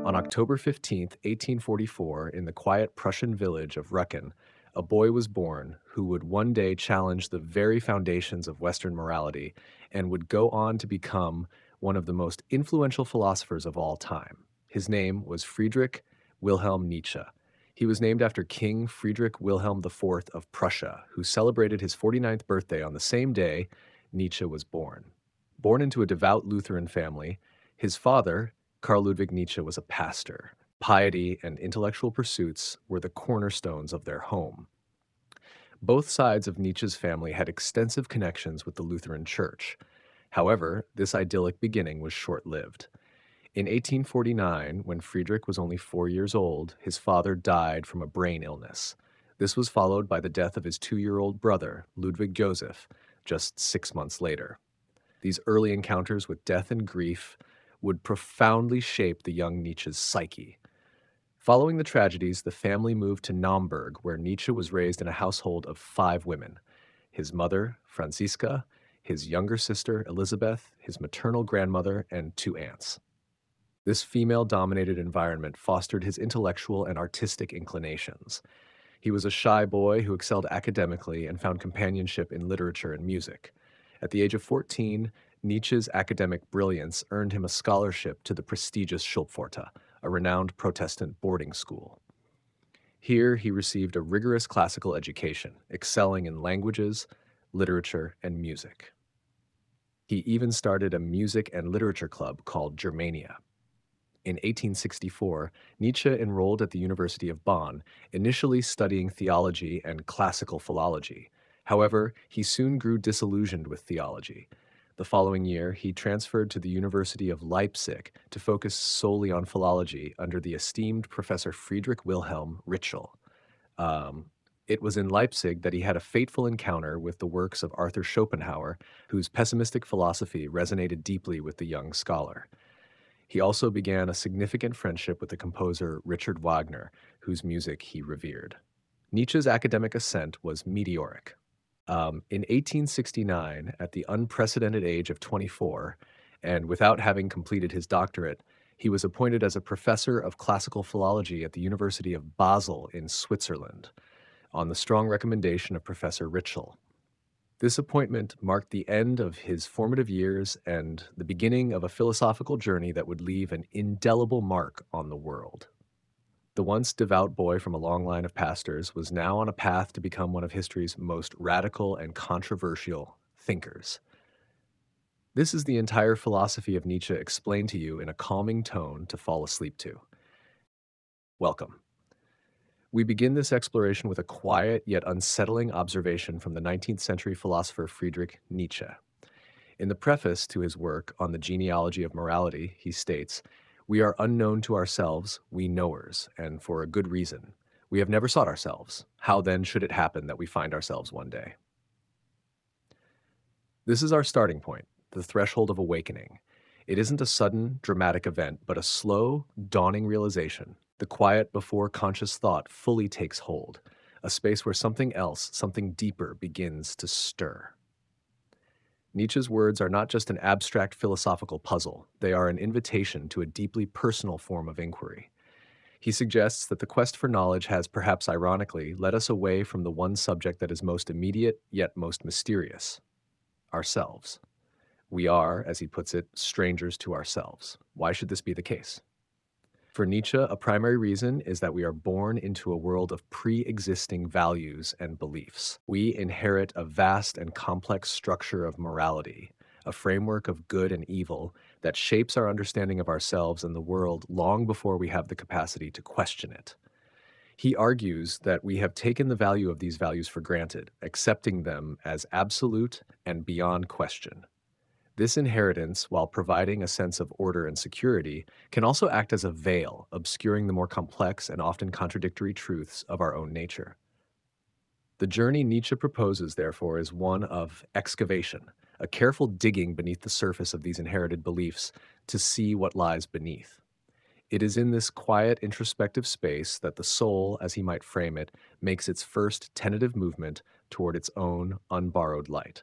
On October 15th, 1844, in the quiet Prussian village of Rücken, a boy was born who would one day challenge the very foundations of Western morality and would go on to become one of the most influential philosophers of all time. His name was Friedrich Wilhelm Nietzsche. He was named after King Friedrich Wilhelm IV of Prussia, who celebrated his 49th birthday on the same day Nietzsche was born. Born into a devout Lutheran family, his father, Carl Ludwig Nietzsche, was a pastor. Piety and intellectual pursuits were the cornerstones of their home. Both sides of Nietzsche's family had extensive connections with the Lutheran Church. However, this idyllic beginning was short-lived. In 1849, when Friedrich was only 4 years old, his father died from a brain illness. This was followed by the death of his 2-year-old brother, Ludwig Joseph, just 6 months later. These early encounters with death and grief would profoundly shape the young Nietzsche's psyche. Following the tragedies, the family moved to Naumburg, where Nietzsche was raised in a household of 5 women: his mother, Franziska, his younger sister, Elizabeth, his maternal grandmother, and 2 aunts. This female-dominated environment fostered his intellectual and artistic inclinations. He was a shy boy who excelled academically and found companionship in literature and music. At the age of 14, Nietzsche's academic brilliance earned him a scholarship to the prestigious Schulpforta, a renowned Protestant boarding school. Here, he received a rigorous classical education, excelling in languages, literature, and music. He even started a music and literature club called Germania. In 1864, Nietzsche enrolled at the University of Bonn, initially studying theology and classical philology. However, he soon grew disillusioned with theology. The following year, he transferred to the University of Leipzig to focus solely on philology under the esteemed Professor Friedrich Wilhelm Ritschl. It was in Leipzig that he had a fateful encounter with the works of Arthur Schopenhauer, whose pessimistic philosophy resonated deeply with the young scholar. He also began a significant friendship with the composer Richard Wagner, whose music he revered. Nietzsche's academic ascent was meteoric. In 1869, at the unprecedented age of 24, and without having completed his doctorate, he was appointed as a professor of classical philology at the University of Basel in Switzerland, on the strong recommendation of Professor Ritschl. This appointment marked the end of his formative years and the beginning of a philosophical journey that would leave an indelible mark on the world. The once devout boy from a long line of pastors was now on a path to become one of history's most radical and controversial thinkers. This is the entire philosophy of Nietzsche explained to you in a calming tone to fall asleep to. Welcome. We begin this exploration with a quiet yet unsettling observation from the 19th century philosopher Friedrich Nietzsche. In the preface to his work on the genealogy of morality, he states, "We are unknown to ourselves, we knowers, and for a good reason. We have never sought ourselves. How then should it happen that we find ourselves one day?" This is our starting point, the threshold of awakening. It isn't a sudden, dramatic event, but a slow, dawning realization. The quiet before conscious thought fully takes hold, a space where something else, something deeper, begins to stir. Nietzsche's words are not just an abstract philosophical puzzle, they are an invitation to a deeply personal form of inquiry. He suggests that the quest for knowledge has, perhaps ironically, led us away from the one subject that is most immediate yet most mysterious: ourselves. We are, as he puts it, strangers to ourselves. Why should this be the case? For Nietzsche, a primary reason is that we are born into a world of pre-existing values and beliefs. We inherit a vast and complex structure of morality, a framework of good and evil that shapes our understanding of ourselves and the world long before we have the capacity to question it. He argues that we have taken the value of these values for granted, accepting them as absolute and beyond question. This inheritance, while providing a sense of order and security, can also act as a veil, obscuring the more complex and often contradictory truths of our own nature. The journey Nietzsche proposes, therefore, is one of excavation, a careful digging beneath the surface of these inherited beliefs to see what lies beneath. It is in this quiet, introspective space that the soul, as he might frame it, makes its first tentative movement toward its own unborrowed light.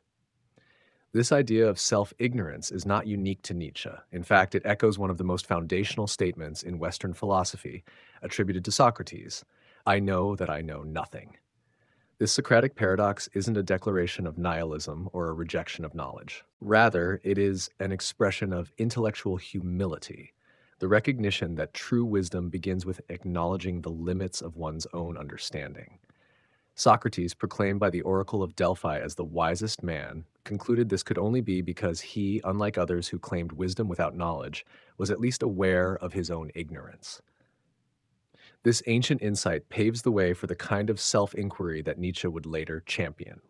This idea of self ignorance is not unique to Nietzsche. In fact, it echoes one of the most foundational statements in Western philosophy, attributed to Socrates: I know that I know nothing. This Socratic paradox isn't a declaration of nihilism or a rejection of knowledge. Rather, it is an expression of intellectual humility, the recognition that true wisdom begins with acknowledging the limits of one's own understanding. Socrates, proclaimed by the Oracle of Delphi as the wisest man, concluded this could only be because he, unlike others who claimed wisdom without knowledge, was at least aware of his own ignorance. This ancient insight paves the way for the kind of self-inquiry that Nietzsche would later champion.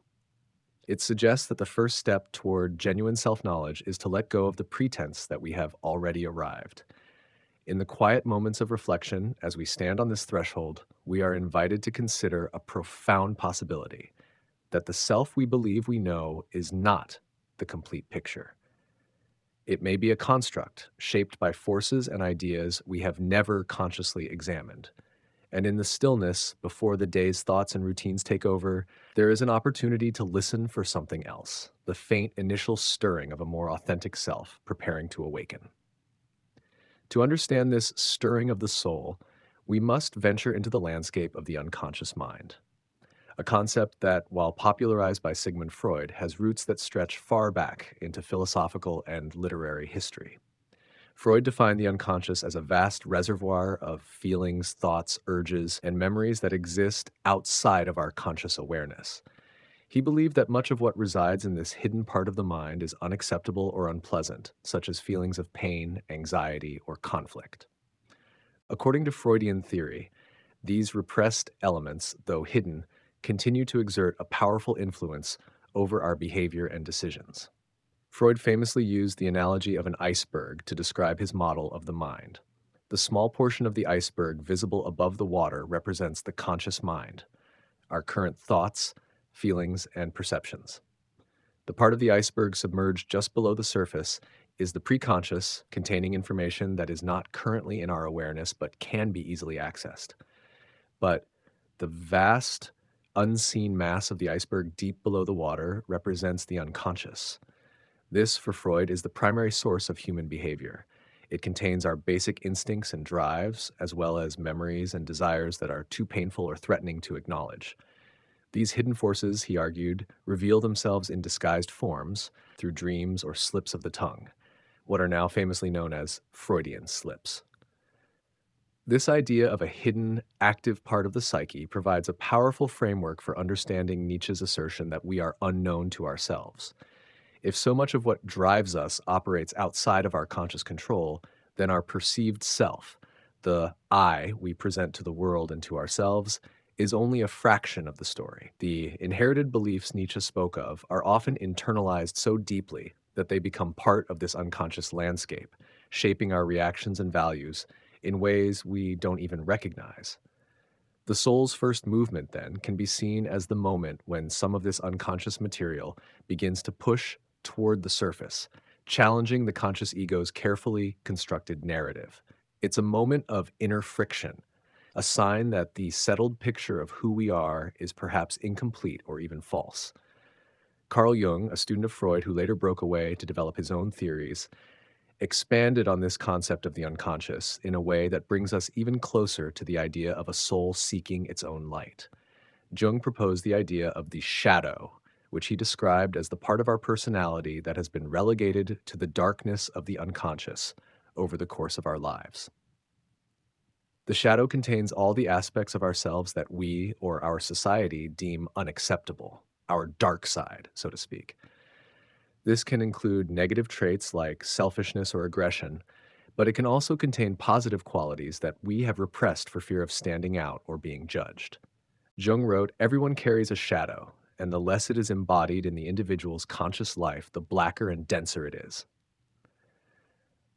It suggests that the first step toward genuine self-knowledge is to let go of the pretense that we have already arrived. In the quiet moments of reflection, as we stand on this threshold, we are invited to consider a profound possibility: that the self we believe we know is not the complete picture. It may be a construct shaped by forces and ideas we have never consciously examined. And in the stillness, before the day's thoughts and routines take over, there is an opportunity to listen for something else, the faint initial stirring of a more authentic self preparing to awaken. To understand this stirring of the soul, we must venture into the landscape of the unconscious mind, a concept that, while popularized by Sigmund Freud, has roots that stretch far back into philosophical and literary history. Freud defined the unconscious as a vast reservoir of feelings, thoughts, urges, and memories that exist outside of our conscious awareness. He believed that much of what resides in this hidden part of the mind is unacceptable or unpleasant, such as feelings of pain, anxiety, or conflict. According to Freudian theory, these repressed elements, though hidden, continue to exert a powerful influence over our behavior and decisions. Freud famously used the analogy of an iceberg to describe his model of the mind. The small portion of the iceberg visible above the water represents the conscious mind, our current thoughts, feelings, and perceptions. The part of the iceberg submerged just below the surface is the preconscious, containing information that is not currently in our awareness but can be easily accessed. But the vast, unseen mass of the iceberg deep below the water represents the unconscious. This, for Freud, is the primary source of human behavior. It contains our basic instincts and drives, as well as memories and desires that are too painful or threatening to acknowledge. These hidden forces, he argued, reveal themselves in disguised forms through dreams or slips of the tongue, what are now famously known as Freudian slips. This idea of a hidden, active part of the psyche provides a powerful framework for understanding Nietzsche's assertion that we are unknown to ourselves. If so much of what drives us operates outside of our conscious control, then our perceived self, the I we present to the world and to ourselves, is only a fraction of the story. The inherited beliefs Nietzsche spoke of are often internalized so deeply that they become part of this unconscious landscape, shaping our reactions and values in ways we don't even recognize. The soul's first movement, then, can be seen as the moment when some of this unconscious material begins to push toward the surface, challenging the conscious ego's carefully constructed narrative. It's a moment of inner friction, a sign that the settled picture of who we are is perhaps incomplete or even false. Carl Jung, a student of Freud who later broke away to develop his own theories, expanded on this concept of the unconscious in a way that brings us even closer to the idea of a soul seeking its own light. Jung proposed the idea of the shadow, which he described as the part of our personality that has been relegated to the darkness of the unconscious over the course of our lives. The shadow contains all the aspects of ourselves that we or our society deem unacceptable, our dark side, so to speak. This can include negative traits like selfishness or aggression, but it can also contain positive qualities that we have repressed for fear of standing out or being judged. Jung wrote, "Everyone carries a shadow, and the less it is embodied in the individual's conscious life, the blacker and denser it is."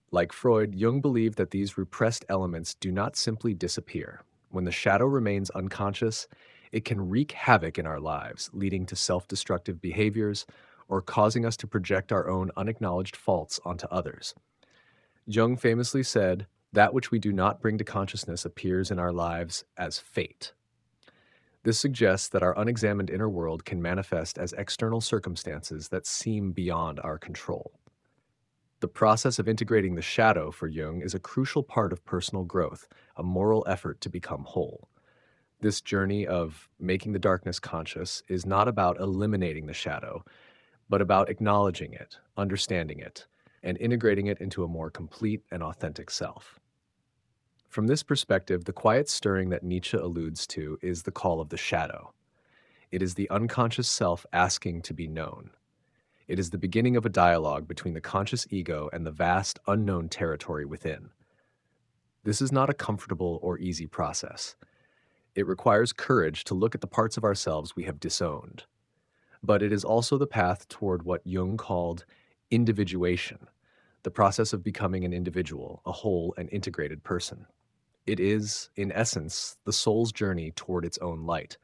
Like Freud, Jung believed that these repressed elements do not simply disappear. When the shadow remains unconscious, it can wreak havoc in our lives, leading to self-destructive behaviors or causing us to project our own unacknowledged faults onto others. Jung famously said, "That which we do not bring to consciousness appears in our lives as fate." This suggests that our unexamined inner world can manifest as external circumstances that seem beyond our control. The process of integrating the shadow for Jung is a crucial part of personal growth, a moral effort to become whole. This journey of making the darkness conscious is not about eliminating the shadow, but about acknowledging it, understanding it, and integrating it into a more complete and authentic self. From this perspective, the quiet stirring that Nietzsche alludes to is the call of the shadow. It is the unconscious self asking to be known. It is the beginning of a dialogue between the conscious ego and the vast unknown territory within. This is not a comfortable or easy process. It requires courage to look at the parts of ourselves we have disowned. But it is also the path toward what Jung called individuation, the process of becoming an individual, a whole and integrated person. It is, in essence, the soul's journey toward its own light,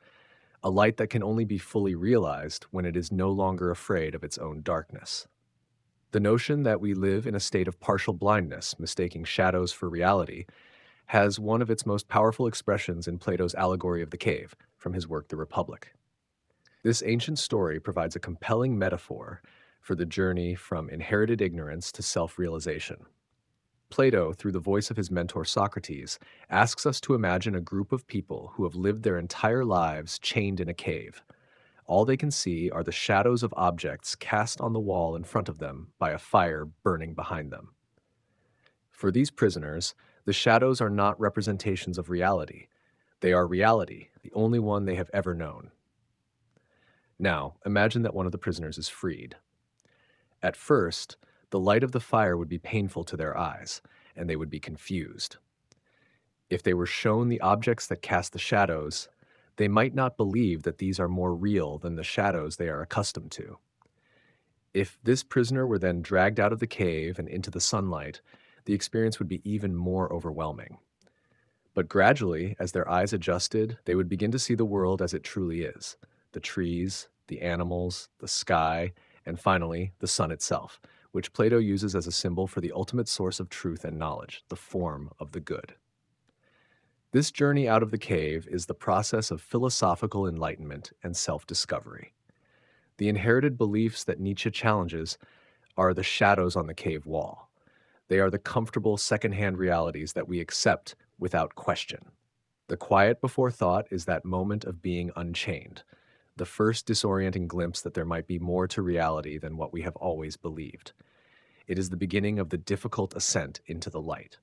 a light that can only be fully realized when it is no longer afraid of its own darkness. The notion that we live in a state of partial blindness, mistaking shadows for reality, has one of its most powerful expressions in Plato's allegory of the cave, from his work The Republic. This ancient story provides a compelling metaphor for the journey from inherited ignorance to self-realization. Plato, through the voice of his mentor Socrates, asks us to imagine a group of people who have lived their entire lives chained in a cave. All they can see are the shadows of objects cast on the wall in front of them by a fire burning behind them. For these prisoners, the shadows are not representations of reality. They are reality, the only one they have ever known. Now, imagine that one of the prisoners is freed. At first, the light of the fire would be painful to their eyes, and they would be confused. If they were shown the objects that cast the shadows, they might not believe that these are more real than the shadows they are accustomed to. If this prisoner were then dragged out of the cave and into the sunlight, the experience would be even more overwhelming. But gradually, as their eyes adjusted, they would begin to see the world as it truly is: the trees, the animals, the sky, and finally, the sun itself, which Plato uses as a symbol for the ultimate source of truth and knowledge, the form of the good. This journey out of the cave is the process of philosophical enlightenment and self-discovery. The inherited beliefs that Nietzsche challenges are the shadows on the cave wall. They are the comfortable second-hand realities that we accept without question. The quiet before thought is that moment of being unchained, the first disorienting glimpse that there might be more to reality than what we have always believed. It is the beginning of the difficult ascent into the light.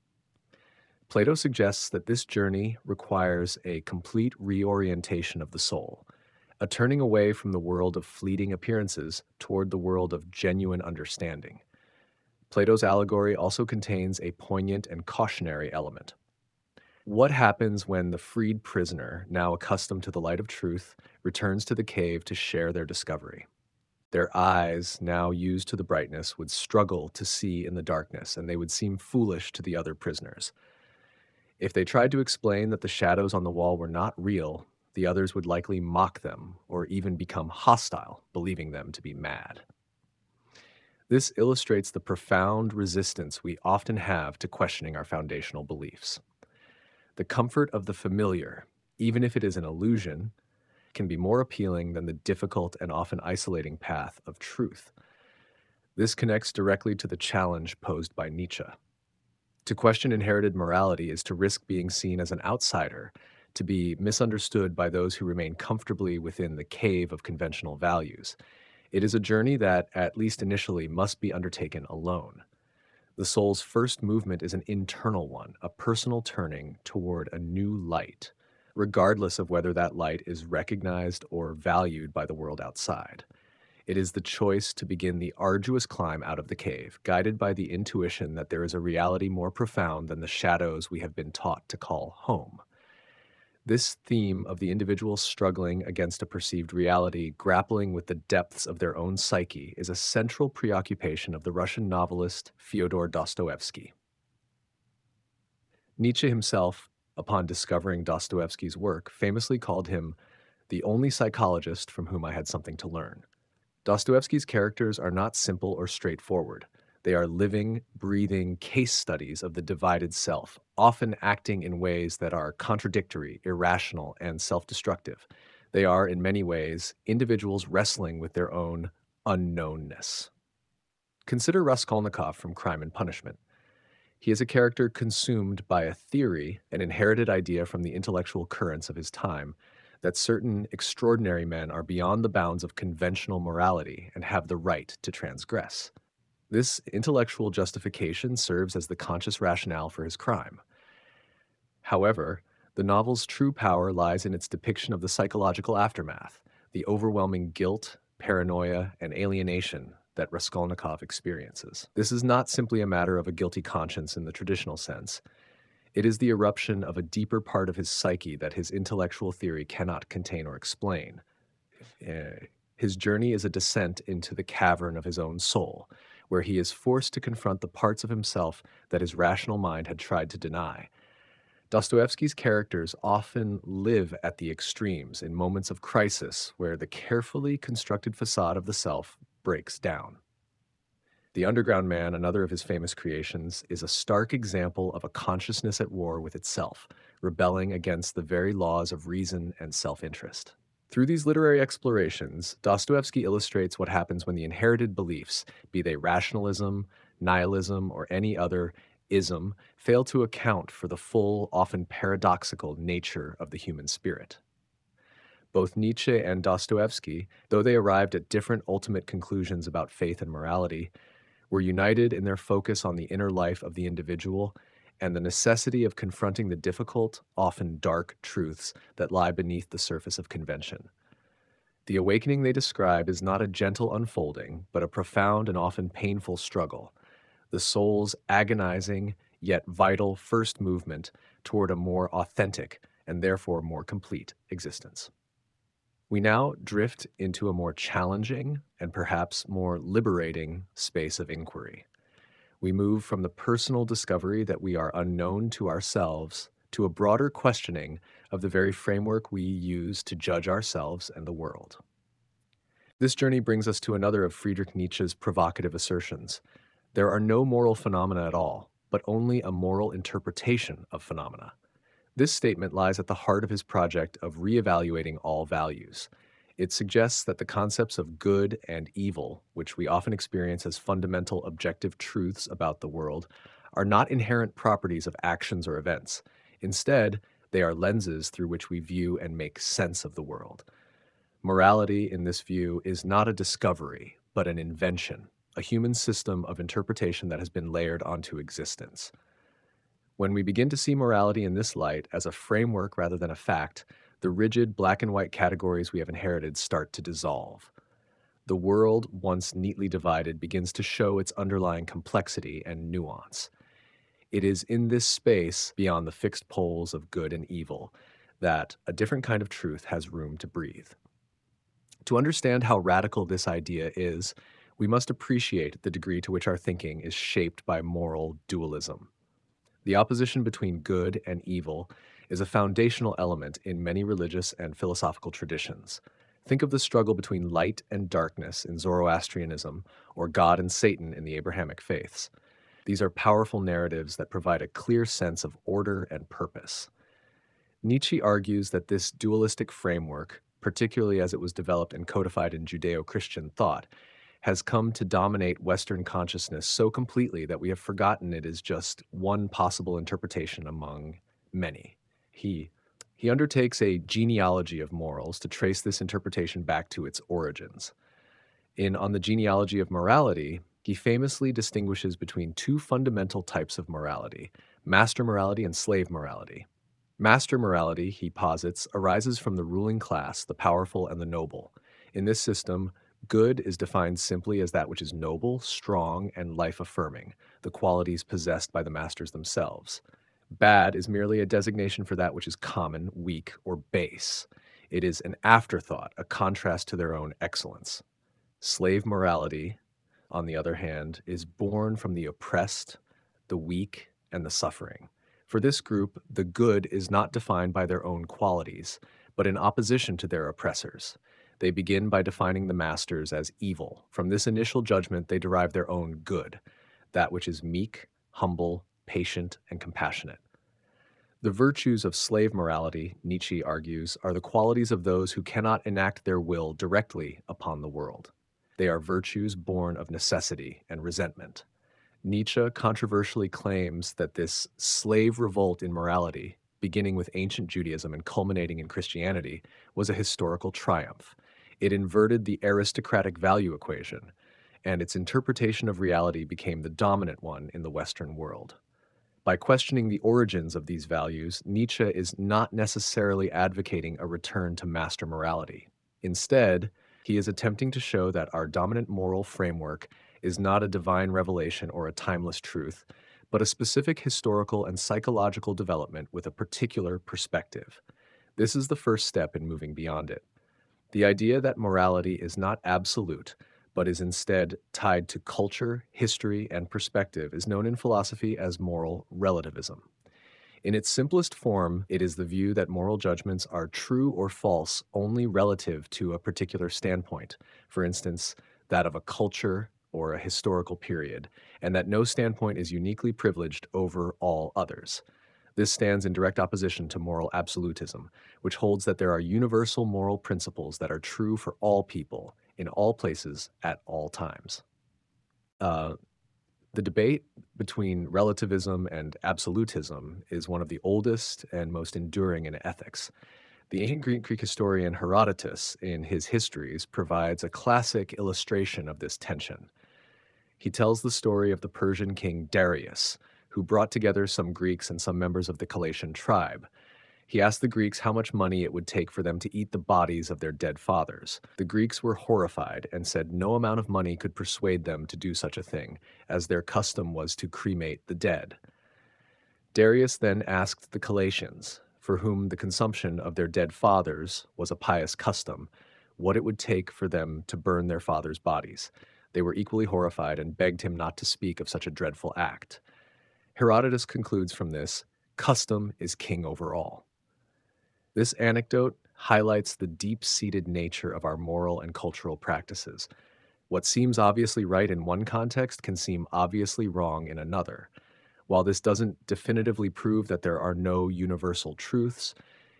Plato suggests that this journey requires a complete reorientation of the soul, a turning away from the world of fleeting appearances toward the world of genuine understanding. Plato's allegory also contains a poignant and cautionary element. What happens when the freed prisoner, now accustomed to the light of truth, returns to the cave to share their discovery? Their eyes, now used to the brightness, would struggle to see in the darkness, and they would seem foolish to the other prisoners. If they tried to explain that the shadows on the wall were not real, the others would likely mock them or even become hostile, believing them to be mad. This illustrates the profound resistance we often have to questioning our foundational beliefs. The comfort of the familiar, even if it is an illusion, can be more appealing than the difficult and often isolating path of truth. This connects directly to the challenge posed by Nietzsche. To question inherited morality is to risk being seen as an outsider, to be misunderstood by those who remain comfortably within the cave of conventional values. It is a journey that, at least initially, must be undertaken alone. The soul's first movement is an internal one, a personal turning toward a new light, regardless of whether that light is recognized or valued by the world outside. It is the choice to begin the arduous climb out of the cave, guided by the intuition that there is a reality more profound than the shadows we have been taught to call home. This theme of the individual struggling against a perceived reality, grappling with the depths of their own psyche, is a central preoccupation of the Russian novelist Fyodor Dostoevsky. Nietzsche himself, upon discovering Dostoevsky's work, famously called him the only psychologist from whom I had something to learn. Dostoevsky's characters are not simple or straightforward. They are living, breathing case studies of the divided self, often acting in ways that are contradictory, irrational, and self destructive. They are, in many ways, individuals wrestling with their own unknownness. Consider Raskolnikov from Crime and Punishment. He is a character consumed by a theory, an inherited idea from the intellectual currents of his time, that certain extraordinary men are beyond the bounds of conventional morality and have the right to transgress. This intellectual justification serves as the conscious rationale for his crime. However, the novel's true power lies in its depiction of the psychological aftermath, the overwhelming guilt, paranoia, and alienation that Raskolnikov experiences. This is not simply a matter of a guilty conscience in the traditional sense. It is the eruption of a deeper part of his psyche that his intellectual theory cannot contain or explain. His journey is a descent into the cavern of his own soul, where he is forced to confront the parts of himself that his rational mind had tried to deny. Dostoevsky's characters often live at the extremes in moments of crisis where the carefully constructed facade of the self breaks down. The Underground Man, another of his famous creations, is a stark example of a consciousness at war with itself, rebelling against the very laws of reason and self-interest. Through these literary explorations, Dostoevsky illustrates what happens when the inherited beliefs, be they rationalism, nihilism, or any other ism, fail to account for the full, often paradoxical nature of the human spirit. Both Nietzsche and Dostoevsky, though they arrived at different ultimate conclusions about faith and morality, were united in their focus on the inner life of the individual and the necessity of confronting the difficult, often dark truths that lie beneath the surface of convention. The awakening they describe is not a gentle unfolding, but a profound and often painful struggle, the soul's agonizing yet vital first movement toward a more authentic and therefore more complete existence. We now drift into a more challenging and perhaps more liberating space of inquiry. We move from the personal discovery that we are unknown to ourselves to a broader questioning of the very framework we use to judge ourselves and the world. This journey brings us to another of Friedrich Nietzsche's provocative assertions. There are no moral phenomena at all, but only a moral interpretation of phenomena. This statement lies at the heart of his project of reevaluating all values. It suggests that the concepts of good and evil, which we often experience as fundamental objective truths about the world, are not inherent properties of actions or events. Instead, they are lenses through which we view and make sense of the world. Morality, in this view, is not a discovery, but an invention, a human system of interpretation that has been layered onto existence. When we begin to see morality in this light as a framework rather than a fact, the rigid black and white categories we have inherited start to dissolve. The world, once neatly divided, begins to show its underlying complexity and nuance. It is in this space, beyond the fixed poles of good and evil, that a different kind of truth has room to breathe. To understand how radical this idea is, we must appreciate the degree to which our thinking is shaped by moral dualism. The opposition between good and evil is a foundational element in many religious and philosophical traditions. Think of the struggle between light and darkness in Zoroastrianism, or God and Satan in the Abrahamic faiths. These are powerful narratives that provide a clear sense of order and purpose. Nietzsche argues that this dualistic framework, particularly as it was developed and codified in Judeo-Christian thought, has come to dominate Western consciousness so completely that we have forgotten it is just one possible interpretation among many. He undertakes a genealogy of morals to trace this interpretation back to its origins. On the genealogy of morality, he famously distinguishes between two fundamental types of morality, master morality and slave morality. Master morality, he posits, arises from the ruling class, the powerful and the noble. In this system, good is defined simply as that which is noble, strong, and life-affirming, the qualities possessed by the masters themselves. Bad is merely a designation for that which is common, weak, or base. It is an afterthought, a contrast to their own excellence. Slave morality, on the other hand, is born from the oppressed, the weak, and the suffering. For this group, the good is not defined by their own qualities, but in opposition to their oppressors. They begin by defining the masters as evil. From this initial judgment, they derive their own good. that which is meek, humble, patient, and compassionate. The virtues of slave morality, Nietzsche argues, are the qualities of those who cannot enact their will directly upon the world. They are virtues born of necessity and resentment. Nietzsche controversially claims that this slave revolt in morality, beginning with ancient Judaism and culminating in Christianity, was a historical triumph. It inverted the aristocratic value equation, and its interpretation of reality became the dominant one in the Western world. By questioning the origins of these values, Nietzsche is not necessarily advocating a return to master morality. Instead, he is attempting to show that our dominant moral framework is not a divine revelation or a timeless truth, but a specific historical and psychological development with a particular perspective. This is the first step in moving beyond it. The idea that morality is not absolute, but is instead tied to culture, history, and perspective is known in philosophy as moral relativism. In its simplest form, it is the view that moral judgments are true or false only relative to a particular standpoint, for instance, that of a culture or a historical period, and that no standpoint is uniquely privileged over all others. This stands in direct opposition to moral absolutism, which holds that there are universal moral principles that are true for all people, in all places, at all times. Uh, the debate between relativism and absolutism is one of the oldest and most enduring in ethics. The ancient Greek historian Herodotus, in his histories, provides a classic illustration of this tension. He tells the story of the Persian king Darius, who brought together some Greeks and some members of the Calatian tribe. He asked the Greeks how much money it would take for them to eat the bodies of their dead fathers. The Greeks were horrified and said no amount of money could persuade them to do such a thing, as their custom was to cremate the dead. Darius then asked the Calatians, for whom the consumption of their dead fathers was a pious custom, what it would take for them to burn their fathers' bodies. They were equally horrified and begged him not to speak of such a dreadful act. Herodotus concludes from this, custom is king over all. This anecdote highlights the deep-seated nature of our moral and cultural practices. What seems obviously right in one context can seem obviously wrong in another. While this doesn't definitively prove that there are no universal truths,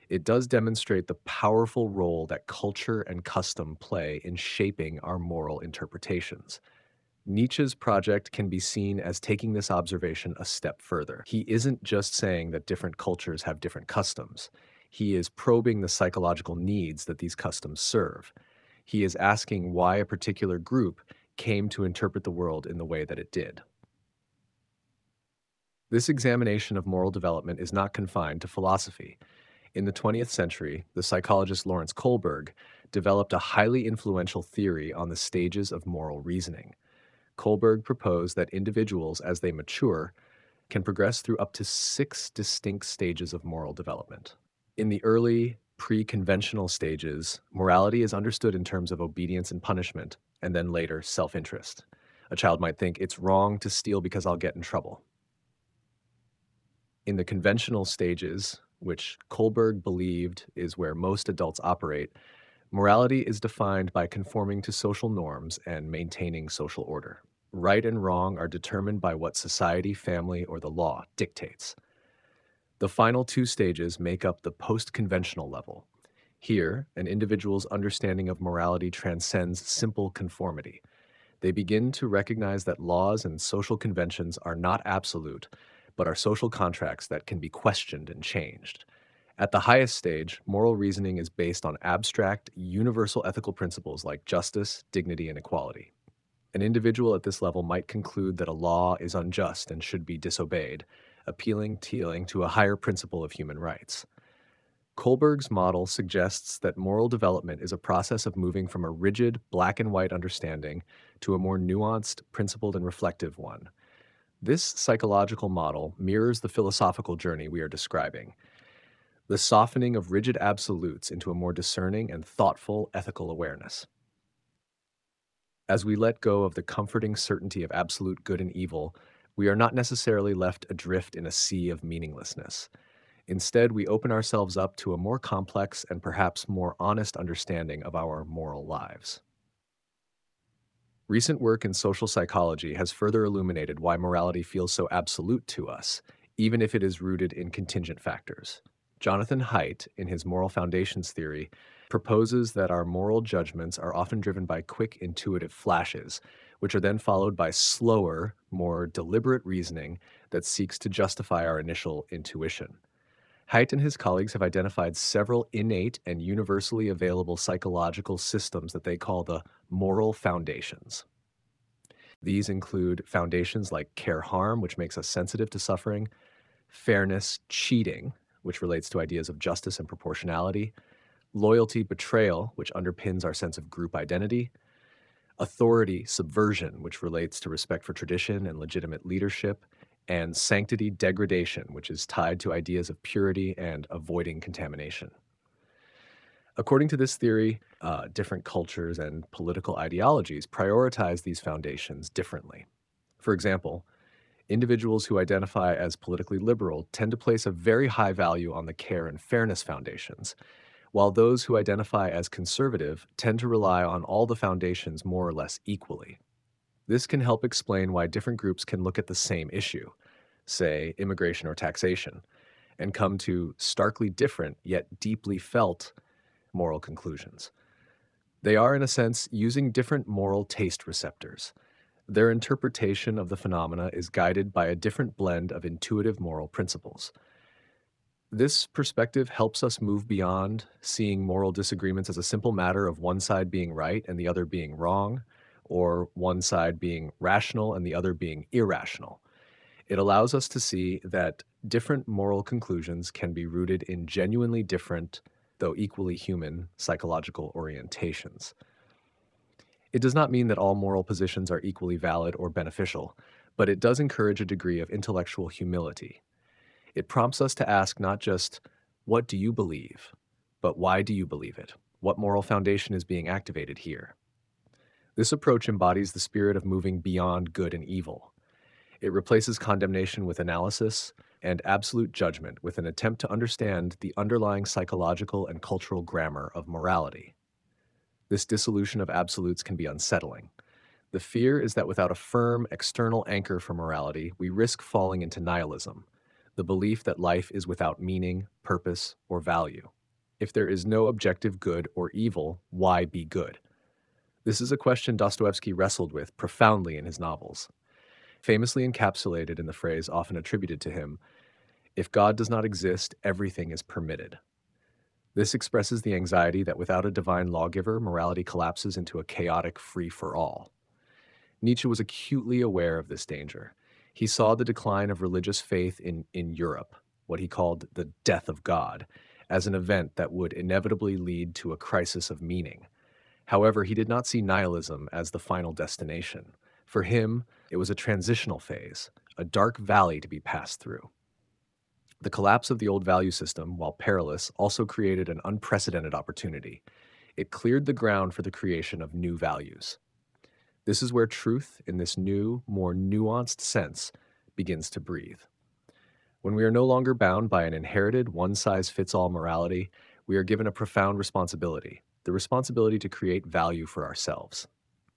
it does demonstrate the powerful role that culture and custom play in shaping our moral interpretations. Nietzsche's project can be seen as taking this observation a step further. He isn't just saying that different cultures have different customs. He is probing the psychological needs that these customs serve. He is asking why a particular group came to interpret the world in the way that it did. This examination of moral development is not confined to philosophy. In the 20th century, the psychologist Lawrence Kohlberg developed a highly influential theory on the stages of moral reasoning. Kohlberg proposed that individuals, as they mature, can progress through up to 6 distinct stages of moral development. In the early, pre-conventional stages, morality is understood in terms of obedience and punishment, and then later, self-interest. A child might think, it's wrong to steal because I'll get in trouble. In the conventional stages, which Kohlberg believed is where most adults operate, morality is defined by conforming to social norms and maintaining social order. Right and wrong are determined by what society, family, or the law dictates. The final 2 stages make up the post-conventional level. Here, an individual's understanding of morality transcends simple conformity. They begin to recognize that laws and social conventions are not absolute, but are social contracts that can be questioned and changed. At the highest stage, moral reasoning is based on abstract, universal ethical principles like justice, dignity, and equality. An individual at this level might conclude that a law is unjust and should be disobeyed, appealing to a higher principle of human rights. Kohlberg's model suggests that moral development is a process of moving from a rigid, black and white understanding to a more nuanced, principled, and reflective one. This psychological model mirrors the philosophical journey we are describing, the softening of rigid absolutes into a more discerning and thoughtful ethical awareness. As we let go of the comforting certainty of absolute good and evil, we are not necessarily left adrift in a sea of meaninglessness. Instead, we open ourselves up to a more complex and perhaps more honest understanding of our moral lives. Recent work in social psychology has further illuminated why morality feels so absolute to us, even if it is rooted in contingent factors. Jonathan Haidt, in his moral foundations theory, proposes that our moral judgments are often driven by quick intuitive flashes, which are then followed by slower, more deliberate reasoning that seeks to justify our initial intuition. Haidt and his colleagues have identified several innate and universally available psychological systems that they call the moral foundations. These include foundations like care harm, which makes us sensitive to suffering, fairness cheating, which relates to ideas of justice and proportionality, loyalty betrayal, which underpins our sense of group identity, authority subversion, which relates to respect for tradition and legitimate leadership, and sanctity degradation, which is tied to ideas of purity and avoiding contamination. According to this theory, different cultures and political ideologies prioritize these foundations differently. For example, individuals who identify as politically liberal tend to place a very high value on the care and fairness foundations, while those who identify as conservative tend to rely on all the foundations more or less equally. This can help explain why different groups can look at the same issue, say immigration or taxation, and come to starkly different yet deeply felt moral conclusions. They are, in a sense, using different moral taste receptors. Their interpretation of the phenomena is guided by a different blend of intuitive moral principles. This perspective helps us move beyond seeing moral disagreements as a simple matter of one side being right and the other being wrong, or one side being rational and the other being irrational. It allows us to see that different moral conclusions can be rooted in genuinely different, though equally human, psychological orientations. It does not mean that all moral positions are equally valid or beneficial, but it does encourage a degree of intellectual humility. It prompts us to ask not just, what do you believe, but why do you believe it? What moral foundation is being activated here? This approach embodies the spirit of moving beyond good and evil. It replaces condemnation with analysis and absolute judgment with an attempt to understand the underlying psychological and cultural grammar of morality. This dissolution of absolutes can be unsettling. The fear is that without a firm external anchor for morality, we risk falling into nihilism, the belief that life is without meaning, purpose, or value. If there is no objective good or evil, why be good? This is a question Dostoevsky wrestled with profoundly in his novels, famously encapsulated in the phrase often attributed to him, "If God does not exist, everything is permitted." This expresses the anxiety that without a divine lawgiver, morality collapses into a chaotic free-for-all. Nietzsche was acutely aware of this danger. He saw the decline of religious faith in Europe, what he called the death of God, as an event that would inevitably lead to a crisis of meaning. However, he did not see nihilism as the final destination. For him, it was a transitional phase, a dark valley to be passed through. The collapse of the old value system, while perilous, also created an unprecedented opportunity. It cleared the ground for the creation of new values. This is where truth, in this new, more nuanced sense, begins to breathe. When we are no longer bound by an inherited, one-size-fits-all morality, we are given a profound responsibility, the responsibility to create value for ourselves.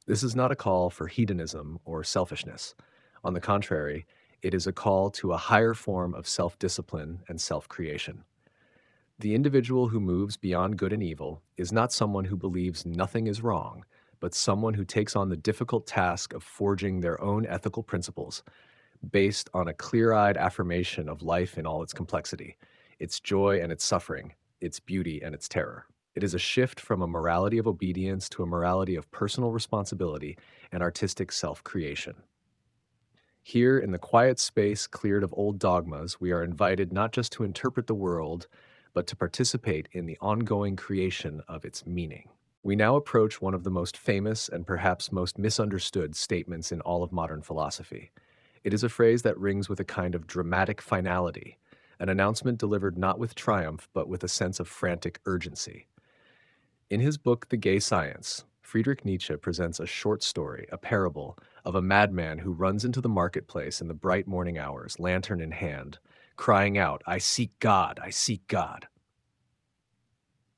This is not a call for hedonism or selfishness. On the contrary, it is a call to a higher form of self-discipline and self-creation. The individual who moves beyond good and evil is not someone who believes nothing is wrong, but someone who takes on the difficult task of forging their own ethical principles based on a clear-eyed affirmation of life in all its complexity, its joy and its suffering, its beauty and its terror. It is a shift from a morality of obedience to a morality of personal responsibility and artistic self-creation. Here, in the quiet space cleared of old dogmas, we are invited not just to interpret the world, but to participate in the ongoing creation of its meaning. We now approach one of the most famous and perhaps most misunderstood statements in all of modern philosophy. It is a phrase that rings with a kind of dramatic finality, an announcement delivered not with triumph, but with a sense of frantic urgency. In his book, The Gay Science, Friedrich Nietzsche presents a short story, a parable, of a madman who runs into the marketplace in the bright morning hours, lantern in hand, crying out, "I seek God, I seek God."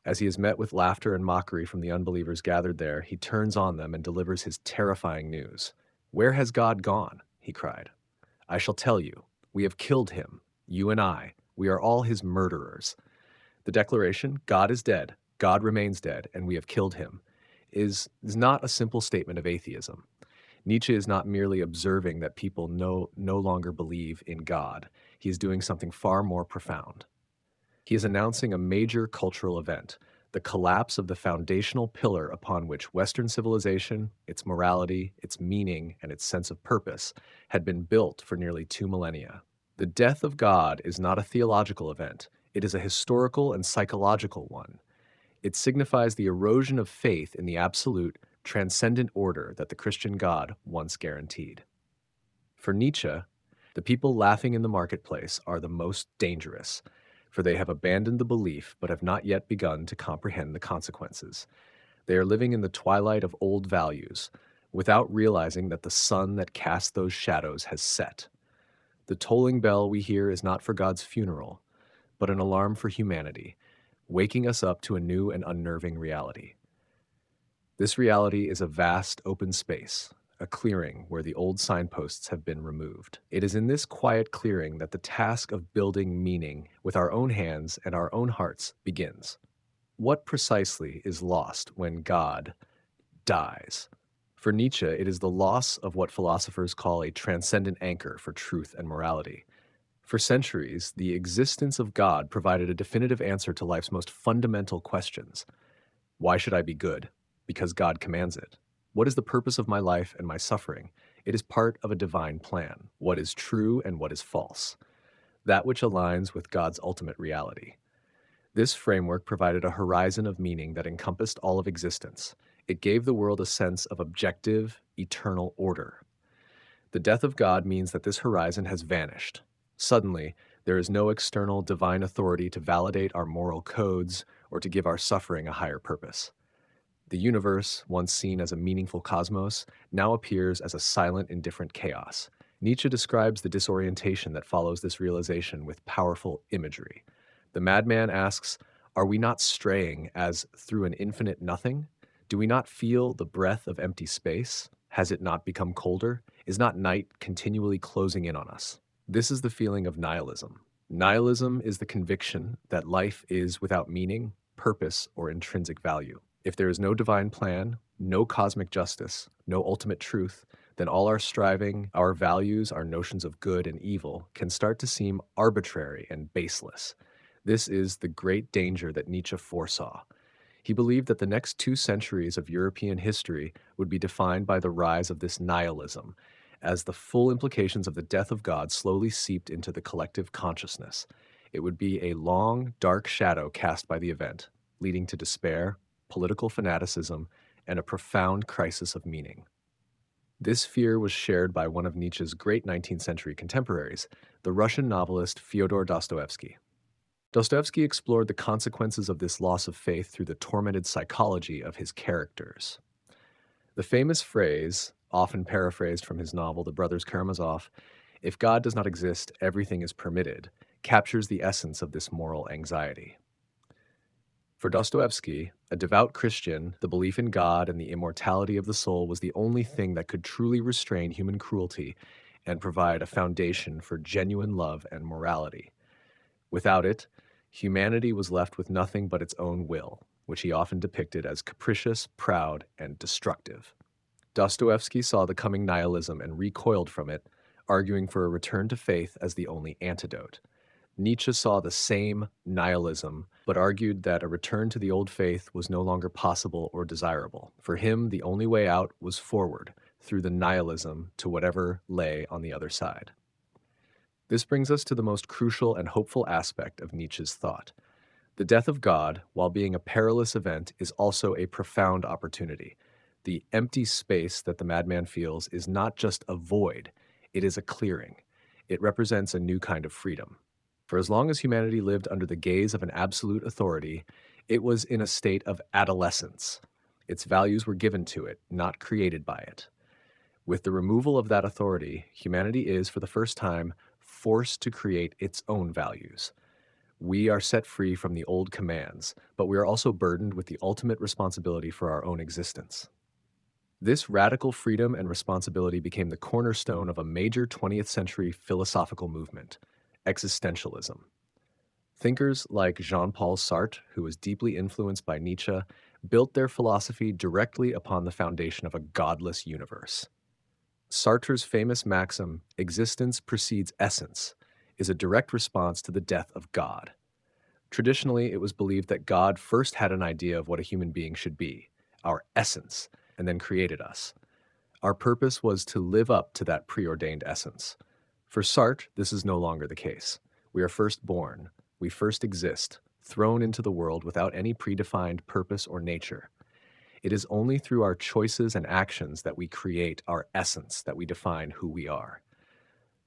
As he is met with laughter and mockery from the unbelievers gathered there, he turns on them and delivers his terrifying news. "Where has God gone?" he cried. "I shall tell you. We have killed him, you and I. We are all his murderers." The declaration, "God is dead, God remains dead, and we have killed him," is not a simple statement of atheism. Nietzsche is not merely observing that people no longer believe in God. He is doing something far more profound. He is announcing a major cultural event, the collapse of the foundational pillar upon which Western civilization, its morality, its meaning, and its sense of purpose had been built for nearly 2 millennia. The death of God is not a theological event, it is a historical and psychological one. It signifies the erosion of faith in the absolute, transcendent order that the Christian God once guaranteed. For Nietzsche, the people laughing in the marketplace are the most dangerous, for they have abandoned the belief but have not yet begun to comprehend the consequences. They are living in the twilight of old values, without realizing that the sun that casts those shadows has set. The tolling bell we hear is not for God's funeral, but an alarm for humanity, waking us up to a new and unnerving reality. This reality is a vast open space, a clearing where the old signposts have been removed. It is in this quiet clearing that the task of building meaning with our own hands and our own hearts begins. What precisely is lost when God dies? For Nietzsche, it is the loss of what philosophers call a transcendent anchor for truth and morality. For centuries, the existence of God provided a definitive answer to life's most fundamental questions. Why should I be good? Because God commands it. What is the purpose of my life and my suffering? It is part of a divine plan. What is true and what is false? That which aligns with God's ultimate reality. This framework provided a horizon of meaning that encompassed all of existence. It gave the world a sense of objective, eternal order. The death of God means that this horizon has vanished. Suddenly, there is no external divine authority to validate our moral codes or to give our suffering a higher purpose. The universe, once seen as a meaningful cosmos, now appears as a silent, indifferent chaos. Nietzsche describes the disorientation that follows this realization with powerful imagery. The madman asks, "Are we not straying as through an infinite nothing? Do we not feel the breath of empty space? Has it not become colder? Is not night continually closing in on us?" This is the feeling of nihilism. Nihilism is the conviction that life is without meaning, purpose, or intrinsic value. If there is no divine plan, no cosmic justice, no ultimate truth, then all our striving, our values, our notions of good and evil can start to seem arbitrary and baseless. This is the great danger that Nietzsche foresaw. He believed that the next 2 centuries of European history would be defined by the rise of this nihilism, as the full implications of the death of God slowly seeped into the collective consciousness. It would be a long, dark shadow cast by the event, leading to despair, political fanaticism, and a profound crisis of meaning. This fear was shared by one of Nietzsche's great 19th century contemporaries, the Russian novelist Fyodor Dostoevsky. Dostoevsky explored the consequences of this loss of faith through the tormented psychology of his characters. The famous phrase, often paraphrased from his novel The Brothers Karamazov, "If God does not exist, everything is permitted," captures the essence of this moral anxiety. For Dostoevsky, a devout Christian, the belief in God and the immortality of the soul was the only thing that could truly restrain human cruelty and provide a foundation for genuine love and morality. Without it, humanity was left with nothing but its own will, which he often depicted as capricious, proud, and destructive. Dostoevsky saw the coming nihilism and recoiled from it, arguing for a return to faith as the only antidote. Nietzsche saw the same nihilism, but argued that a return to the old faith was no longer possible or desirable. For him, the only way out was forward, through the nihilism to whatever lay on the other side. This brings us to the most crucial and hopeful aspect of Nietzsche's thought. The death of God, while being a perilous event, is also a profound opportunity. The empty space that the madman feels is not just a void, it is a clearing. It represents a new kind of freedom. For as long as humanity lived under the gaze of an absolute authority, it was in a state of adolescence. Its values were given to it, not created by it. With the removal of that authority, humanity is, for the first time, forced to create its own values. We are set free from the old commands, but we are also burdened with the ultimate responsibility for our own existence. This radical freedom and responsibility became the cornerstone of a major 20th century philosophical movement, existentialism. Thinkers like Jean-Paul Sartre, who was deeply influenced by Nietzsche, built their philosophy directly upon the foundation of a godless universe. Sartre's famous maxim, "existence precedes essence," is a direct response to the death of God. Traditionally, it was believed that God first had an idea of what a human being should be, our essence, and then created us. Our purpose was to live up to that preordained essence. For Sartre, this is no longer the case. We are first born, we first exist, thrown into the world without any predefined purpose or nature. It is only through our choices and actions that we create our essence, that we define who we are.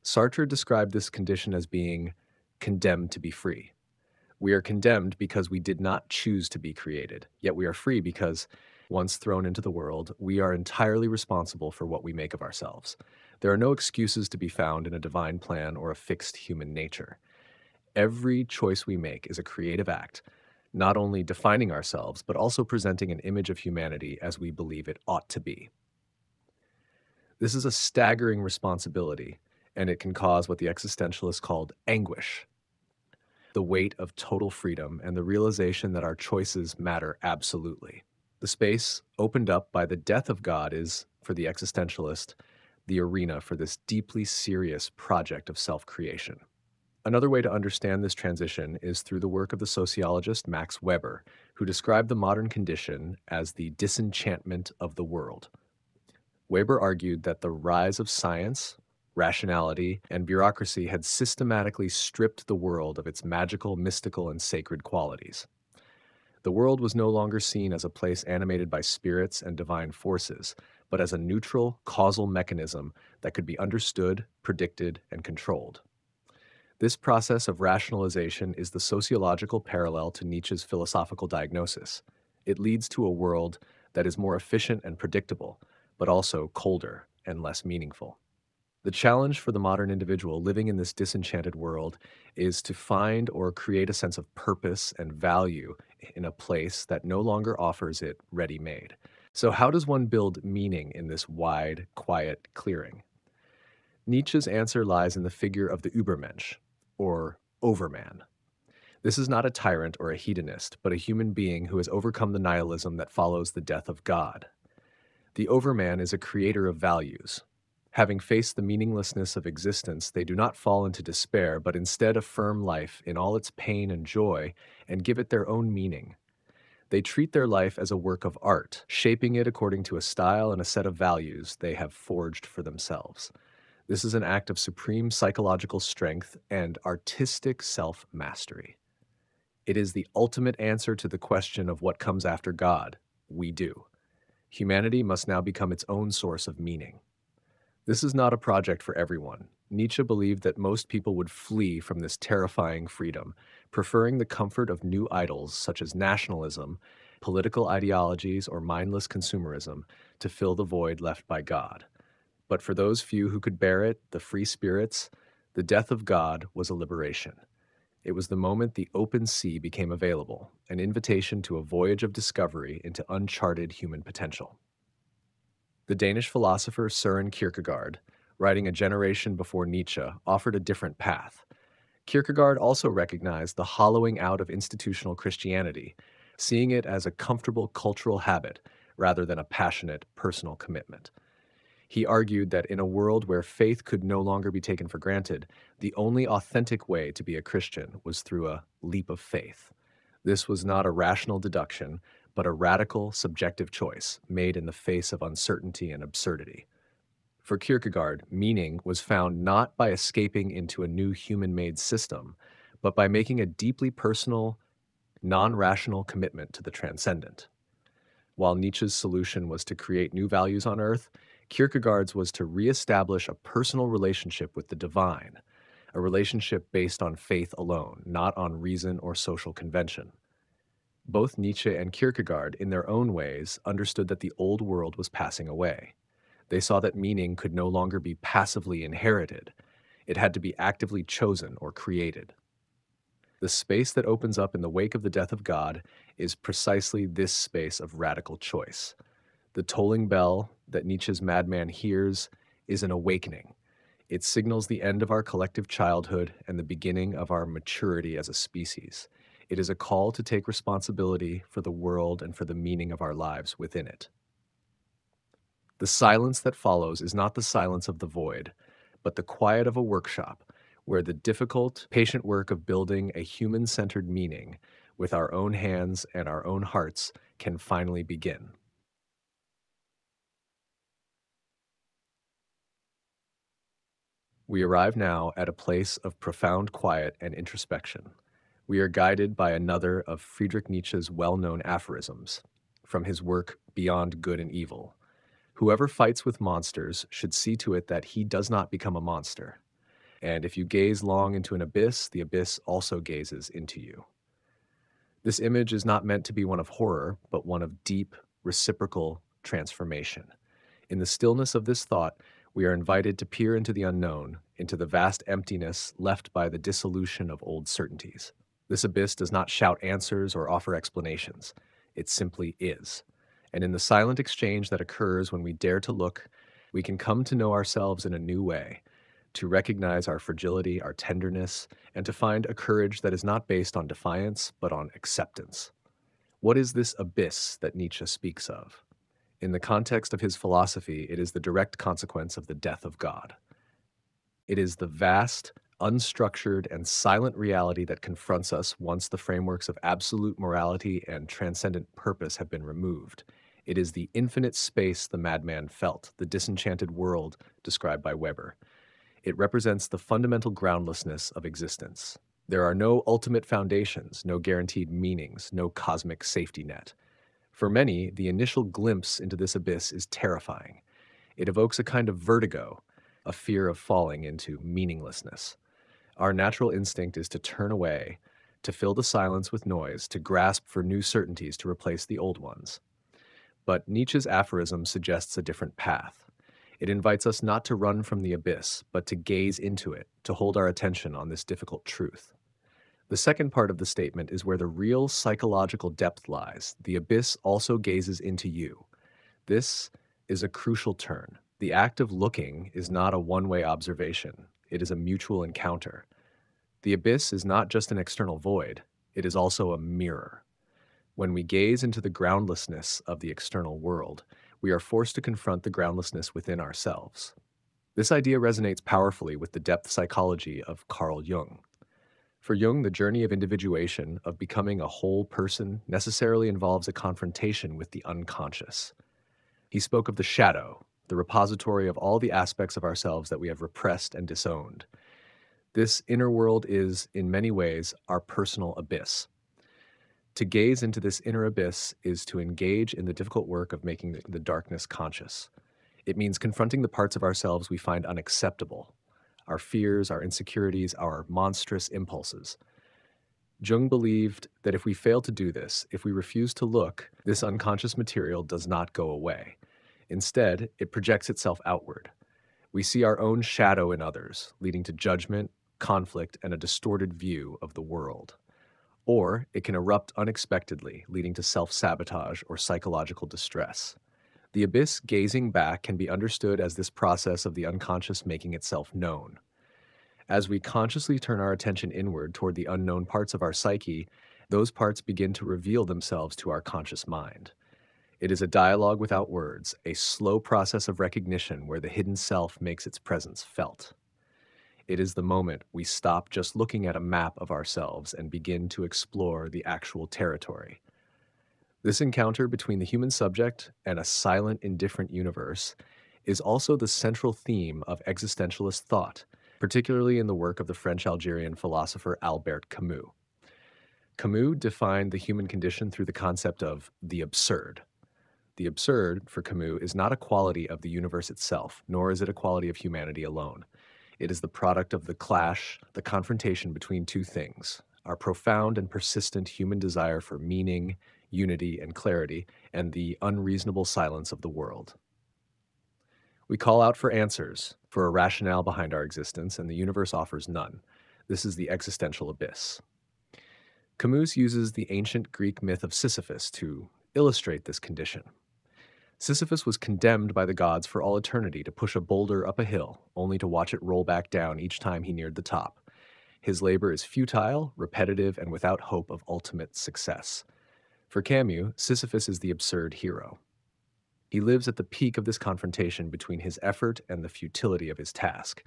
Sartre described this condition as being condemned to be free. We are condemned because we did not choose to be created, yet we are free because, once thrown into the world, we are entirely responsible for what we make of ourselves. There are no excuses to be found in a divine plan or a fixed human nature. Every choice we make is a creative act, not only defining ourselves, but also presenting an image of humanity as we believe it ought to be. This is a staggering responsibility, and it can cause what the existentialists called anguish, the weight of total freedom and the realization that our choices matter absolutely. The space opened up by the death of God is, for the existentialist, the arena for this deeply serious project of self-creation. Another way to understand this transition is through the work of the sociologist Max Weber, who described the modern condition as the disenchantment of the world. Weber argued that the rise of science, rationality, and bureaucracy had systematically stripped the world of its magical, mystical, and sacred qualities. The world was no longer seen as a place animated by spirits and divine forces, but as a neutral, causal mechanism that could be understood, predicted, and controlled. This process of rationalization is the sociological parallel to Nietzsche's philosophical diagnosis. It leads to a world that is more efficient and predictable, but also colder and less meaningful. The challenge for the modern individual living in this disenchanted world is to find or create a sense of purpose and value in a place that no longer offers it ready-made. So how does one build meaning in this wide, quiet clearing? Nietzsche's answer lies in the figure of the Übermensch, or overman. This is not a tyrant or a hedonist, but a human being who has overcome the nihilism that follows the death of God. The overman is a creator of values. Having faced the meaninglessness of existence, they do not fall into despair, but instead affirm life in all its pain and joy and give it their own meaning. They treat their life as a work of art, shaping it according to a style and a set of values they have forged for themselves. This is an act of supreme psychological strength and artistic self-mastery. It is the ultimate answer to the question of what comes after God. We do. Humanity must now become its own source of meaning. This is not a project for everyone. Nietzsche believed that most people would flee from this terrifying freedom, preferring the comfort of new idols such as nationalism, political ideologies, or mindless consumerism to fill the void left by God. But for those few who could bear it, the free spirits, the death of God was a liberation. It was the moment the open sea became available, an invitation to a voyage of discovery into uncharted human potential. The Danish philosopher Søren Kierkegaard, writing a generation before Nietzsche, offered a different path. Kierkegaard also recognized the hollowing out of institutional Christianity, seeing it as a comfortable cultural habit rather than a passionate personal commitment. He argued that in a world where faith could no longer be taken for granted, the only authentic way to be a Christian was through a leap of faith. This was not a rational deduction, but a radical, subjective choice made in the face of uncertainty and absurdity. For Kierkegaard, meaning was found not by escaping into a new human-made system, but by making a deeply personal, non-rational commitment to the transcendent. While Nietzsche's solution was to create new values on earth, Kierkegaard's was to reestablish a personal relationship with the divine, a relationship based on faith alone, not on reason or social convention. Both Nietzsche and Kierkegaard, in their own ways, understood that the old world was passing away. They saw that meaning could no longer be passively inherited. It had to be actively chosen or created. The space that opens up in the wake of the death of God is precisely this space of radical choice. The tolling bell that Nietzsche's madman hears is an awakening. It signals the end of our collective childhood and the beginning of our maturity as a species. It is a call to take responsibility for the world and for the meaning of our lives within it. The silence that follows is not the silence of the void, but the quiet of a workshop where the difficult, patient work of building a human-centered meaning with our own hands and our own hearts can finally begin. We arrive now at a place of profound quiet and introspection. We are guided by another of Friedrich Nietzsche's well-known aphorisms from his work Beyond Good and Evil. Whoever fights with monsters should see to it that he does not become a monster. And if you gaze long into an abyss, the abyss also gazes into you. This image is not meant to be one of horror, but one of deep, reciprocal transformation. In the stillness of this thought, we are invited to peer into the unknown, into the vast emptiness left by the dissolution of old certainties. This abyss does not shout answers or offer explanations. It simply is. And in the silent exchange that occurs when we dare to look, we can come to know ourselves in a new way, to recognize our fragility, our tenderness, and to find a courage that is not based on defiance, but on acceptance. What is this abyss that Nietzsche speaks of? In the context of his philosophy, it is the direct consequence of the death of God. It is the vast, unstructured, and silent reality that confronts us once the frameworks of absolute morality and transcendent purpose have been removed. It is the infinite space the madman felt, the disenchanted world described by Weber. It represents the fundamental groundlessness of existence. There are no ultimate foundations, no guaranteed meanings, no cosmic safety net. For many, the initial glimpse into this abyss is terrifying. It evokes a kind of vertigo, a fear of falling into meaninglessness. Our natural instinct is to turn away, to fill the silence with noise, to grasp for new certainties to replace the old ones. But Nietzsche's aphorism suggests a different path. It invites us not to run from the abyss, but to gaze into it, to hold our attention on this difficult truth. The second part of the statement is where the real psychological depth lies. The abyss also gazes into you. This is a crucial turn. The act of looking is not a one-way observation. It is a mutual encounter. The abyss is not just an external void. It is also a mirror. When we gaze into the groundlessness of the external world, we are forced to confront the groundlessness within ourselves. This idea resonates powerfully with the depth psychology of Carl Jung. For Jung, the journey of individuation, of becoming a whole person, necessarily involves a confrontation with the unconscious. He spoke of the shadow, the repository of all the aspects of ourselves that we have repressed and disowned. This inner world is, in many ways, our personal abyss. To gaze into this inner abyss is to engage in the difficult work of making the darkness conscious. It means confronting the parts of ourselves we find unacceptable, our fears, our insecurities, our monstrous impulses. Jung believed that if we fail to do this, if we refuse to look, this unconscious material does not go away. Instead, it projects itself outward. We see our own shadow in others, leading to judgment, conflict, and a distorted view of the world. Or it can erupt unexpectedly, leading to self-sabotage or psychological distress. The abyss gazing back can be understood as this process of the unconscious making itself known. As we consciously turn our attention inward toward the unknown parts of our psyche, those parts begin to reveal themselves to our conscious mind. It is a dialogue without words, a slow process of recognition where the hidden self makes its presence felt. It is the moment we stop just looking at a map of ourselves and begin to explore the actual territory. This encounter between the human subject and a silent, indifferent universe is also the central theme of existentialist thought, particularly in the work of the French-Algerian philosopher Albert Camus. Camus defined the human condition through the concept of the absurd. The absurd, for Camus, is not a quality of the universe itself, nor is it a quality of humanity alone. It is the product of the clash, the confrontation between two things: our profound and persistent human desire for meaning, unity, and clarity, and the unreasonable silence of the world. We call out for answers, for a rationale behind our existence, and the universe offers none. This is the existential abyss. Camus uses the ancient Greek myth of Sisyphus to illustrate this condition. Sisyphus was condemned by the gods for all eternity to push a boulder up a hill, only to watch it roll back down each time he neared the top. His labor is futile, repetitive, and without hope of ultimate success. For Camus, Sisyphus is the absurd hero. He lives at the peak of this confrontation between his effort and the futility of his task.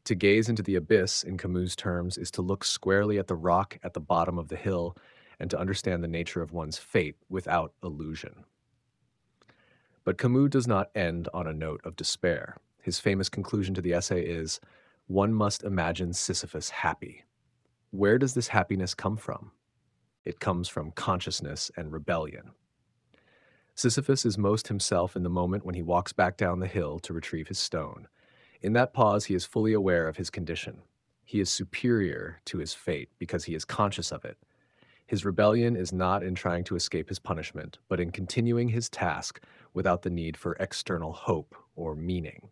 To gaze into the abyss, in Camus' terms, is to look squarely at the rock at the bottom of the hill and to understand the nature of one's fate without illusion. But Camus does not end on a note of despair. His famous conclusion to the essay is, "One must imagine Sisyphus happy." Where does this happiness come from? It comes from consciousness and rebellion. Sisyphus is most himself in the moment when he walks back down the hill to retrieve his stone. In that pause, he is fully aware of his condition. He is superior to his fate because he is conscious of it. His rebellion is not in trying to escape his punishment, but in continuing his task without the need for external hope or meaning.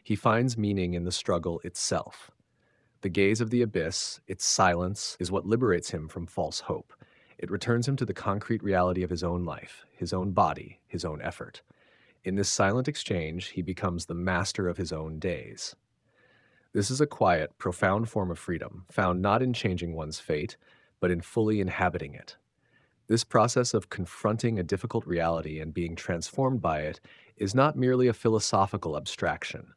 He finds meaning in the struggle itself. The gaze of the abyss, its silence, is what liberates him from false hope. It returns him to the concrete reality of his own life, his own body, his own effort. In this silent exchange, he becomes the master of his own days. This is a quiet, profound form of freedom, found not in changing one's fate, but in fully inhabiting it. This process of confronting a difficult reality and being transformed by it is not merely a philosophical abstraction.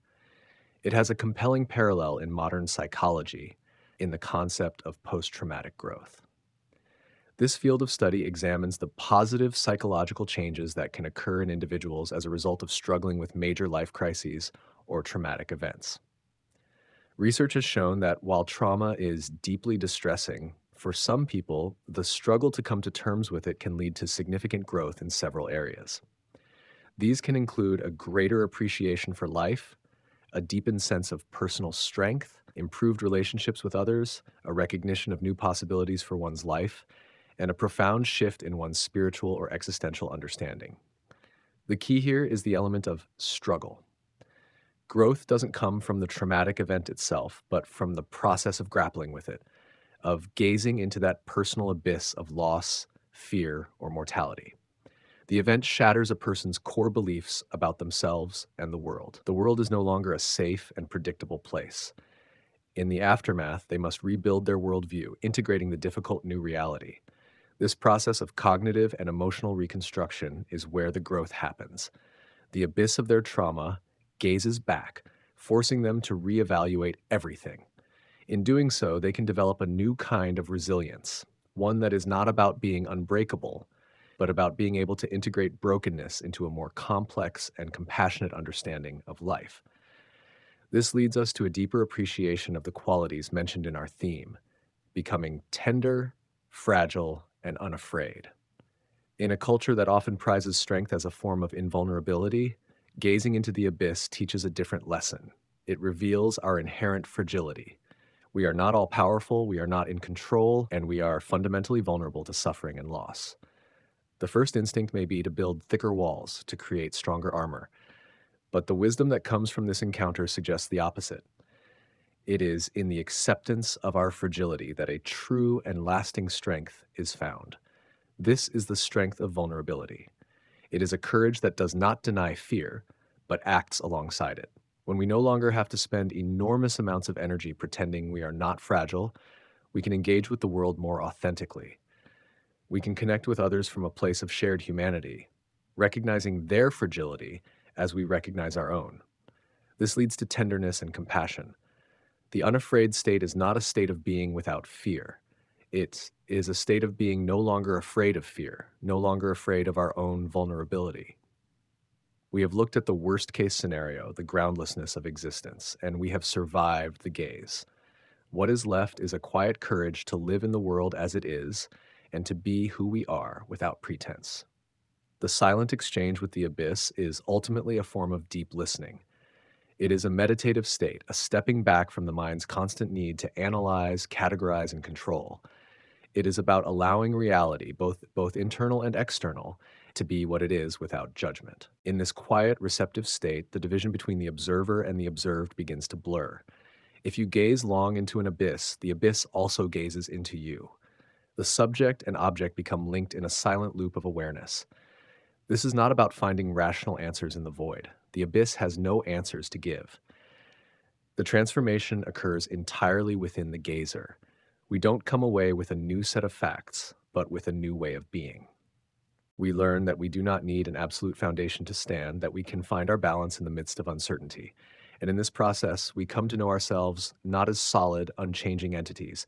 It has a compelling parallel in modern psychology, in the concept of post-traumatic growth. This field of study examines the positive psychological changes that can occur in individuals as a result of struggling with major life crises or traumatic events. Research has shown that while trauma is deeply distressing, for some people, the struggle to come to terms with it can lead to significant growth in several areas. These can include a greater appreciation for life, a deepened sense of personal strength, improved relationships with others, a recognition of new possibilities for one's life, and a profound shift in one's spiritual or existential understanding. The key here is the element of struggle. Growth doesn't come from the traumatic event itself, but from the process of grappling with it, of gazing into that personal abyss of loss, fear, or mortality. The event shatters a person's core beliefs about themselves and the world. The world is no longer a safe and predictable place. In the aftermath, they must rebuild their worldview, integrating the difficult new reality. This process of cognitive and emotional reconstruction is where the growth happens. The abyss of their trauma gazes back, forcing them to reevaluate everything. In doing so, they can develop a new kind of resilience, one that is not about being unbreakable, but about being able to integrate brokenness into a more complex and compassionate understanding of life. This leads us to a deeper appreciation of the qualities mentioned in our theme, becoming tender, fragile, and unafraid. In a culture that often prizes strength as a form of invulnerability, gazing into the abyss teaches a different lesson. It reveals our inherent fragility. We are not all-powerful, we are not in control, and we are fundamentally vulnerable to suffering and loss. The first instinct may be to build thicker walls to create stronger armor, but the wisdom that comes from this encounter suggests the opposite. It is in the acceptance of our fragility that a true and lasting strength is found. This is the strength of vulnerability. It is a courage that does not deny fear, but acts alongside it. When we no longer have to spend enormous amounts of energy pretending we are not fragile, we can engage with the world more authentically. We can connect with others from a place of shared humanity, recognizing their fragility as we recognize our own. This leads to tenderness and compassion. The unafraid state is not a state of being without fear. It is a state of being no longer afraid of fear, no longer afraid of our own vulnerability. We have looked at the worst-case scenario, the groundlessness of existence, and we have survived the gaze. What is left is a quiet courage to live in the world as it is and to be who we are without pretense. The silent exchange with the abyss is ultimately a form of deep listening. It is a meditative state, a stepping back from the mind's constant need to analyze, categorize, and control. It is about allowing reality, both internal and external, to be what it is without judgment. In this quiet, receptive state, the division between the observer and the observed begins to blur. If you gaze long into an abyss, the abyss also gazes into you. The subject and object become linked in a silent loop of awareness. This is not about finding rational answers in the void. The abyss has no answers to give. The transformation occurs entirely within the gazer. We don't come away with a new set of facts, but with a new way of being. We learn that we do not need an absolute foundation to stand, that we can find our balance in the midst of uncertainty. And in this process, we come to know ourselves not as solid, unchanging entities,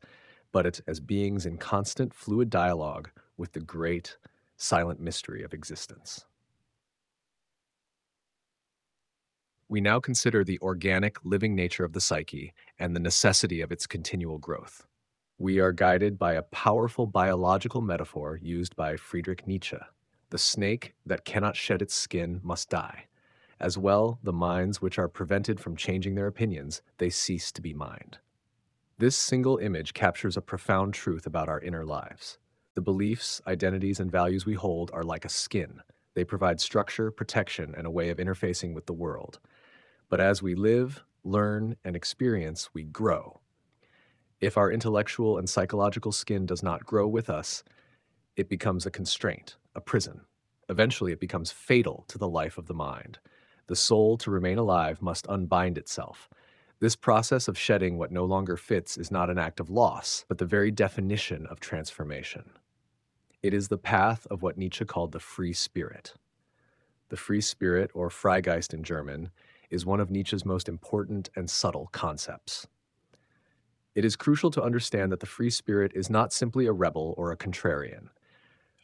but as beings in constant, fluid dialogue with the great, silent mystery of existence. We now consider the organic, living nature of the psyche and the necessity of its continual growth. We are guided by a powerful biological metaphor used by Friedrich Nietzsche. The snake that cannot shed its skin must die. As well, the minds which are prevented from changing their opinions, they cease to be mind. This single image captures a profound truth about our inner lives. The beliefs, identities, and values we hold are like a skin. They provide structure, protection, and a way of interfacing with the world. But as we live, learn, and experience, we grow. If our intellectual and psychological skin does not grow with us, it becomes a constraint, a prison. Eventually, it becomes fatal to the life of the mind. The soul, to remain alive, must unbind itself. This process of shedding what no longer fits is not an act of loss, but the very definition of transformation. It is the path of what Nietzsche called the free spirit. The free spirit, or Freigeist in German, is one of Nietzsche's most important and subtle concepts. It is crucial to understand that the free spirit is not simply a rebel or a contrarian.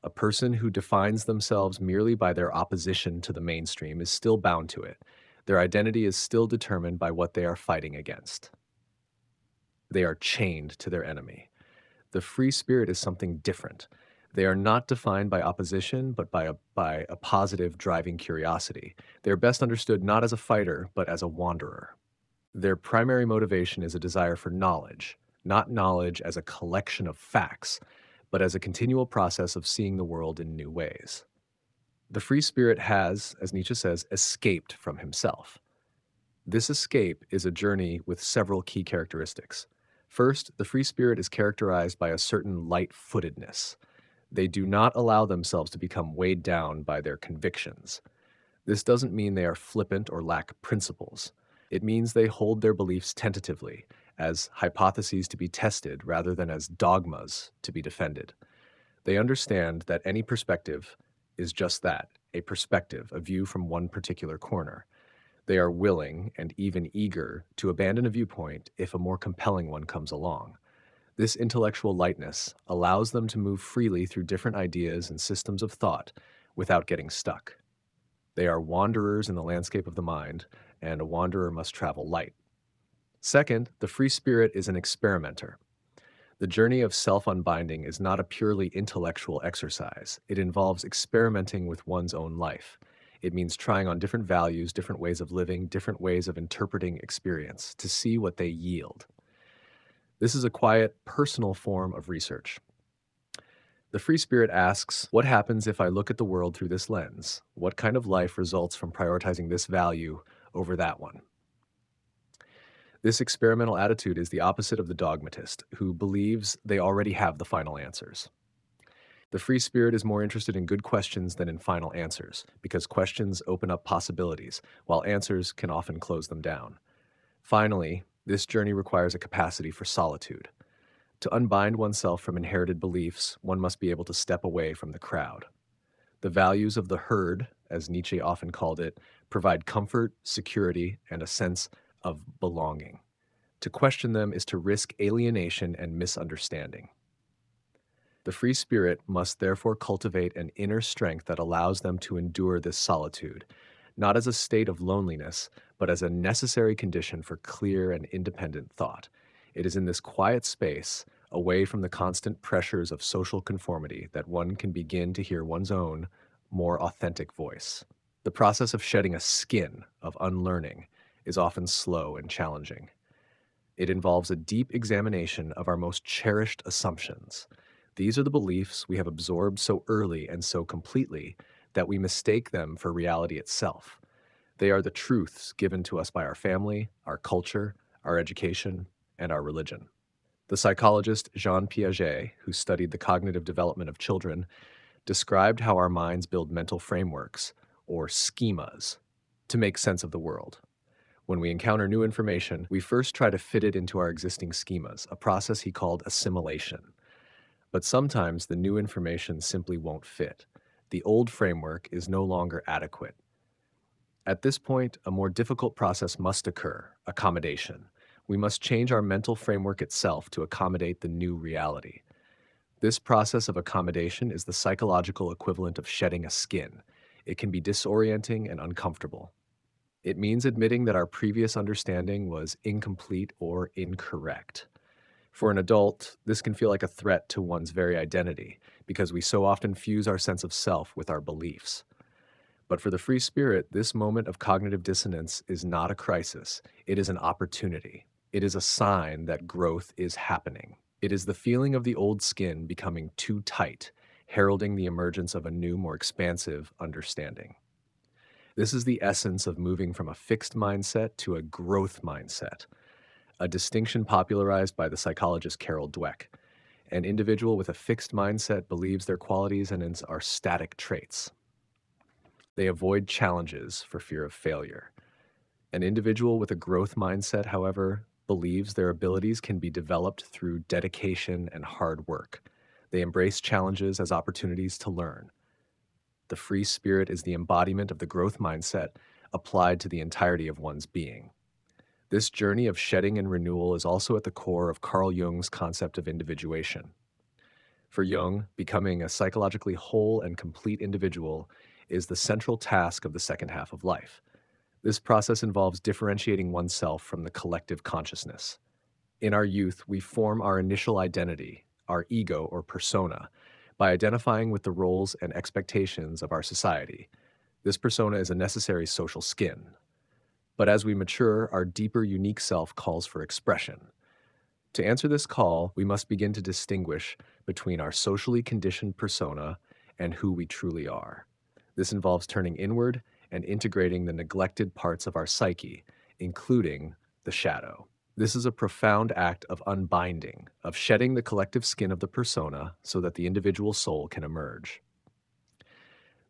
A person who defines themselves merely by their opposition to the mainstream is still bound to it. Their identity is still determined by what they are fighting against. They are chained to their enemy. The free spirit is something different. They are not defined by opposition, but by a positive driving curiosity. They are best understood not as a fighter, but as a wanderer. Their primary motivation is a desire for knowledge, not knowledge as a collection of facts, but as a continual process of seeing the world in new ways. The free spirit has, as Nietzsche says, escaped from himself. This escape is a journey with several key characteristics. First, the free spirit is characterized by a certain light-footedness. They do not allow themselves to become weighed down by their convictions. This doesn't mean they are flippant or lack principles. It means they hold their beliefs tentatively, as hypotheses to be tested rather than as dogmas to be defended. They understand that any perspective is just that, a perspective, a view from one particular corner. They are willing and even eager to abandon a viewpoint if a more compelling one comes along. This intellectual lightness allows them to move freely through different ideas and systems of thought without getting stuck. They are wanderers in the landscape of the mind, and a wanderer must travel light. Second, the free spirit is an experimenter. The journey of self-unbinding is not a purely intellectual exercise. It involves experimenting with one's own life. It means trying on different values, different ways of living, different ways of interpreting experience to see what they yield. This is a quiet, personal form of research. The free spirit asks, what happens if I look at the world through this lens? What kind of life results from prioritizing this value over that one? This experimental attitude is the opposite of the dogmatist, who believes they already have the final answers. The free spirit is more interested in good questions than in final answers, because questions open up possibilities, while answers can often close them down. Finally, this journey requires a capacity for solitude. To unbind oneself from inherited beliefs, one must be able to step away from the crowd. The values of the herd, as Nietzsche often called it, provide comfort, security, and a sense of belonging. To question them is to risk alienation and misunderstanding. The free spirit must therefore cultivate an inner strength that allows them to endure this solitude, not as a state of loneliness, but as a necessary condition for clear and independent thought. It is in this quiet space, away from the constant pressures of social conformity, that one can begin to hear one's own, more authentic voice. The process of shedding a skin of unlearning is often slow and challenging. It involves a deep examination of our most cherished assumptions. These are the beliefs we have absorbed so early and so completely that we mistake them for reality itself. They are the truths given to us by our family, our culture, our education, and our religion. The psychologist Jean Piaget, who studied the cognitive development of children, described how our minds build mental frameworks, or schemas, to make sense of the world. When we encounter new information, we first try to fit it into our existing schemas, a process he called assimilation. But sometimes the new information simply won't fit. The old framework is no longer adequate. At this point, a more difficult process must occur: accommodation. We must change our mental framework itself to accommodate the new reality. This process of accommodation is the psychological equivalent of shedding a skin. It can be disorienting and uncomfortable. It means admitting that our previous understanding was incomplete or incorrect. For an adult, this can feel like a threat to one's very identity because we so often fuse our sense of self with our beliefs. But for the free spirit, this moment of cognitive dissonance is not a crisis. It is an opportunity. It is a sign that growth is happening. It is the feeling of the old skin becoming too tight, heralding the emergence of a new, more expansive understanding. This is the essence of moving from a fixed mindset to a growth mindset, a distinction popularized by the psychologist Carol Dweck. An individual with a fixed mindset believes their qualities and ends are static traits. They avoid challenges for fear of failure. An individual with a growth mindset, however, believes their abilities can be developed through dedication and hard work. They embrace challenges as opportunities to learn. The free spirit is the embodiment of the growth mindset applied to the entirety of one's being. This journey of shedding and renewal is also at the core of Carl Jung's concept of individuation. For Jung, becoming a psychologically whole and complete individual is the central task of the second half of life. This process involves differentiating oneself from the collective consciousness. In our youth, we form our initial identity, our ego or persona, by identifying with the roles and expectations of our society. This persona is a necessary social skin. But as we mature, our deeper, unique self calls for expression. To answer this call, we must begin to distinguish between our socially conditioned persona and who we truly are. This involves turning inward and integrating the neglected parts of our psyche, including the shadow. This is a profound act of unbinding, of shedding the collective skin of the persona so that the individual soul can emerge.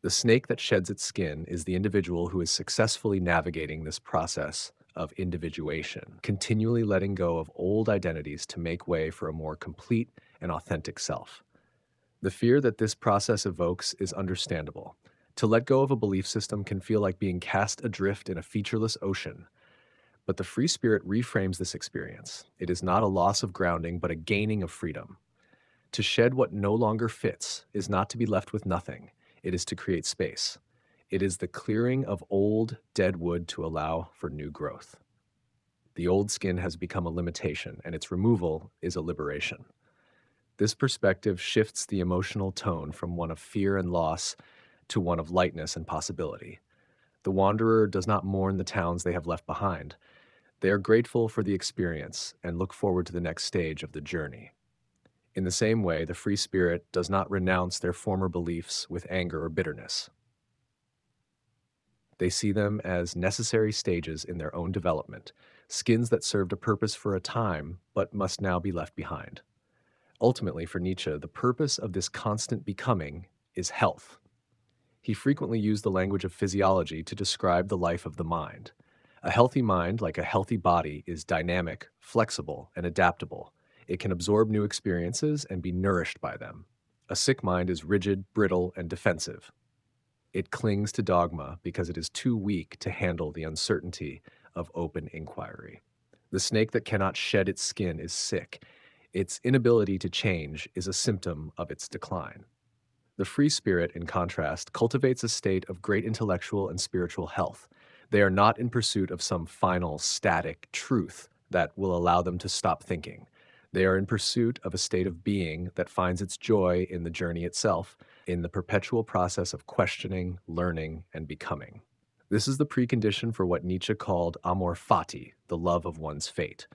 The snake that sheds its skin is the individual who is successfully navigating this process of individuation, continually letting go of old identities to make way for a more complete and authentic self. The fear that this process evokes is understandable. To let go of a belief system can feel like being cast adrift in a featureless ocean. But the free spirit reframes this experience. It is not a loss of grounding, but a gaining of freedom. To shed what no longer fits is not to be left with nothing. It is to create space. It is the clearing of old, dead wood to allow for new growth. The old skin has become a limitation, and its removal is a liberation. This perspective shifts the emotional tone from one of fear and loss to one of lightness and possibility. The wanderer does not mourn the towns they have left behind. They are grateful for the experience and look forward to the next stage of the journey. In the same way, the free spirit does not renounce their former beliefs with anger or bitterness. They see them as necessary stages in their own development, skins that served a purpose for a time but must now be left behind. Ultimately, for Nietzsche, the purpose of this constant becoming is health. He frequently used the language of physiology to describe the life of the mind. A healthy mind, like a healthy body, is dynamic, flexible, and adaptable. It can absorb new experiences and be nourished by them. A sick mind is rigid, brittle, and defensive. It clings to dogma because it is too weak to handle the uncertainty of open inquiry. The snake that cannot shed its skin is sick. Its inability to change is a symptom of its decline. The free spirit, in contrast, cultivates a state of great intellectual and spiritual health. They are not in pursuit of some final, static truth that will allow them to stop thinking. They are in pursuit of a state of being that finds its joy in the journey itself, in the perpetual process of questioning, learning, and becoming. This is the precondition for what Nietzsche called amor fati, the love of one's fate.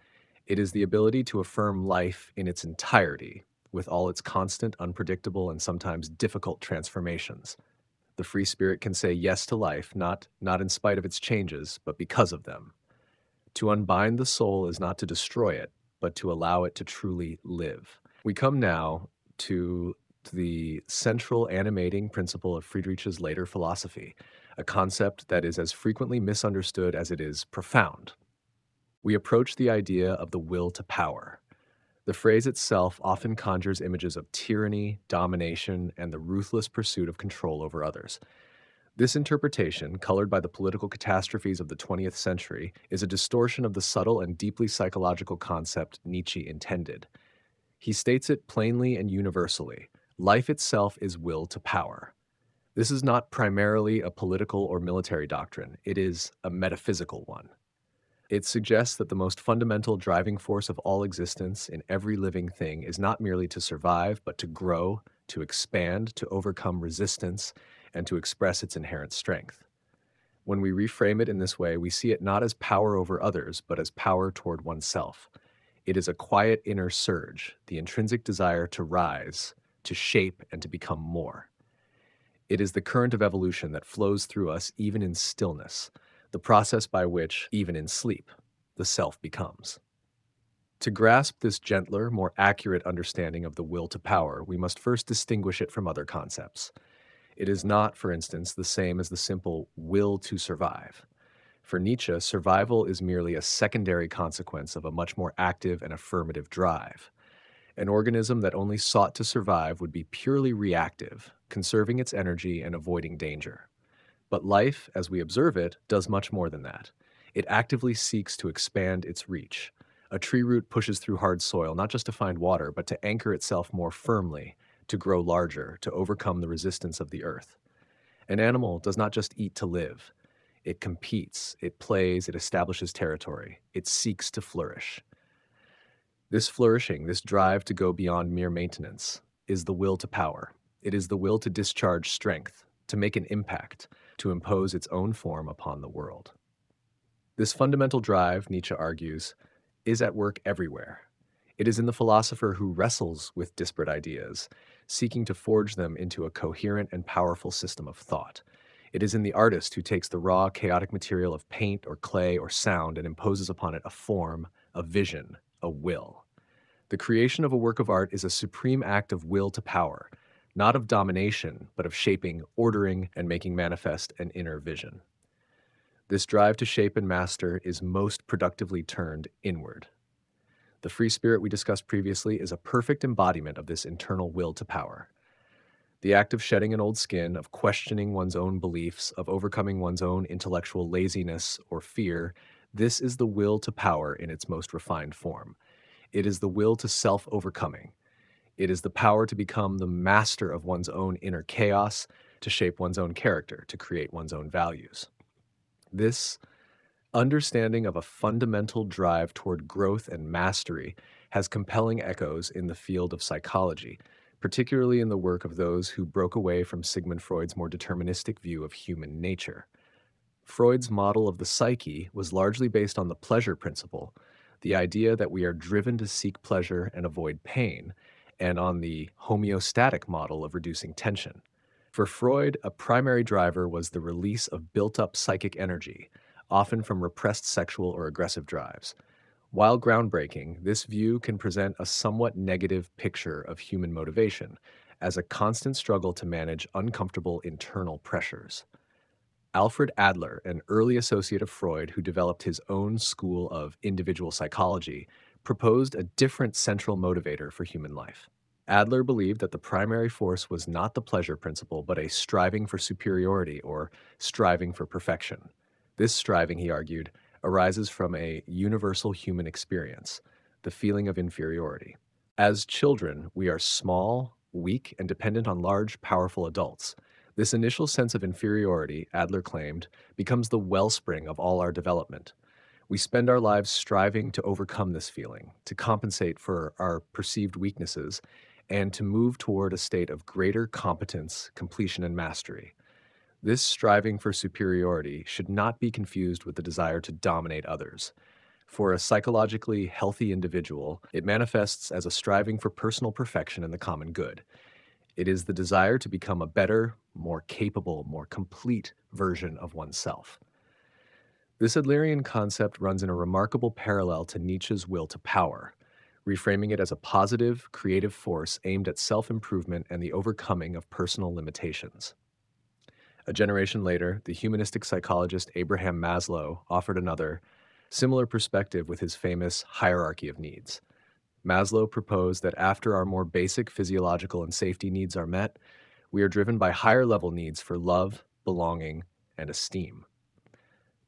It is the ability to affirm life in its entirety, with all its constant, unpredictable, and sometimes difficult transformations. The free spirit can say yes to life, not in spite of its changes, but because of them. To unbind the soul is not to destroy it, but to allow it to truly live. We come now to the central animating principle of Friedrich's later philosophy, a concept that is as frequently misunderstood as it is profound. We approach the idea of the will to power. The phrase itself often conjures images of tyranny, domination, and the ruthless pursuit of control over others. This interpretation, colored by the political catastrophes of the 20th century, is a distortion of the subtle and deeply psychological concept Nietzsche intended. He states it plainly and universally: life itself is will to power. This is not primarily a political or military doctrine, it is a metaphysical one. It suggests that the most fundamental driving force of all existence in every living thing is not merely to survive, but to grow, to expand, to overcome resistance, and to express its inherent strength. When we reframe it in this way, we see it not as power over others, but as power toward oneself. It is a quiet inner surge, the intrinsic desire to rise, to shape, and to become more. It is the current of evolution that flows through us even in stillness, the process by which, even in sleep, the self becomes. To grasp this gentler, more accurate understanding of the will to power, we must first distinguish it from other concepts. It is not, for instance, the same as the simple will to survive. For Nietzsche, survival is merely a secondary consequence of a much more active and affirmative drive. An organism that only sought to survive would be purely reactive, conserving its energy and avoiding danger. But life, as we observe it, does much more than that. It actively seeks to expand its reach. A tree root pushes through hard soil not just to find water, but to anchor itself more firmly, to grow larger, to overcome the resistance of the earth. An animal does not just eat to live. It competes, it plays, it establishes territory, it seeks to flourish. This flourishing, this drive to go beyond mere maintenance, is the will to power. It is the will to discharge strength, to make an impact, to impose its own form upon the world. This fundamental drive, Nietzsche argues, is at work everywhere. It is in the philosopher who wrestles with disparate ideas, seeking to forge them into a coherent and powerful system of thought. It is in the artist who takes the raw, chaotic material of paint or clay or sound and imposes upon it a form, a vision, a will. The creation of a work of art is a supreme act of will to power, not of domination, but of shaping, ordering, and making manifest an inner vision. This drive to shape and master is most productively turned inward. The free spirit we discussed previously is a perfect embodiment of this internal will to power. The act of shedding an old skin, of questioning one's own beliefs, of overcoming one's own intellectual laziness or fear, this is the will to power in its most refined form. It is the will to self-overcoming. It is the power to become the master of one's own inner chaos, to shape one's own character, to create one's own values. This understanding of a fundamental drive toward growth and mastery has compelling echoes in the field of psychology, particularly in the work of those who broke away from Sigmund Freud's more deterministic view of human nature. Freud's model of the psyche was largely based on the pleasure principle, the idea that we are driven to seek pleasure and avoid pain, and on the homeostatic model of reducing tension. For Freud, a primary driver was the release of built-up psychic energy, often from repressed sexual or aggressive drives. While groundbreaking, this view can present a somewhat negative picture of human motivation as a constant struggle to manage uncomfortable internal pressures. Alfred Adler, an early associate of Freud who developed his own school of individual psychology, proposed a different central motivator for human life. Adler believed that the primary force was not the pleasure principle, but a striving for superiority or striving for perfection. This striving, he argued, arises from a universal human experience, the feeling of inferiority. As children, we are small, weak, and dependent on large, powerful adults. This initial sense of inferiority, Adler claimed, becomes the wellspring of all our development. We spend our lives striving to overcome this feeling, to compensate for our perceived weaknesses, and to move toward a state of greater competence, completion, and mastery. This striving for superiority should not be confused with the desire to dominate others. For a psychologically healthy individual, it manifests as a striving for personal perfection and the common good. It is the desire to become a better, more capable, more complete version of oneself. This Adlerian concept runs in a remarkable parallel to Nietzsche's will to power. reframing it as a positive, creative force aimed at self improvement and the overcoming of personal limitations. A generation later, the humanistic psychologist Abraham Maslow offered another, similar perspective with his famous hierarchy of needs. Maslow proposed that after our more basic physiological and safety needs are met, we are driven by higher level needs for love, belonging, and esteem.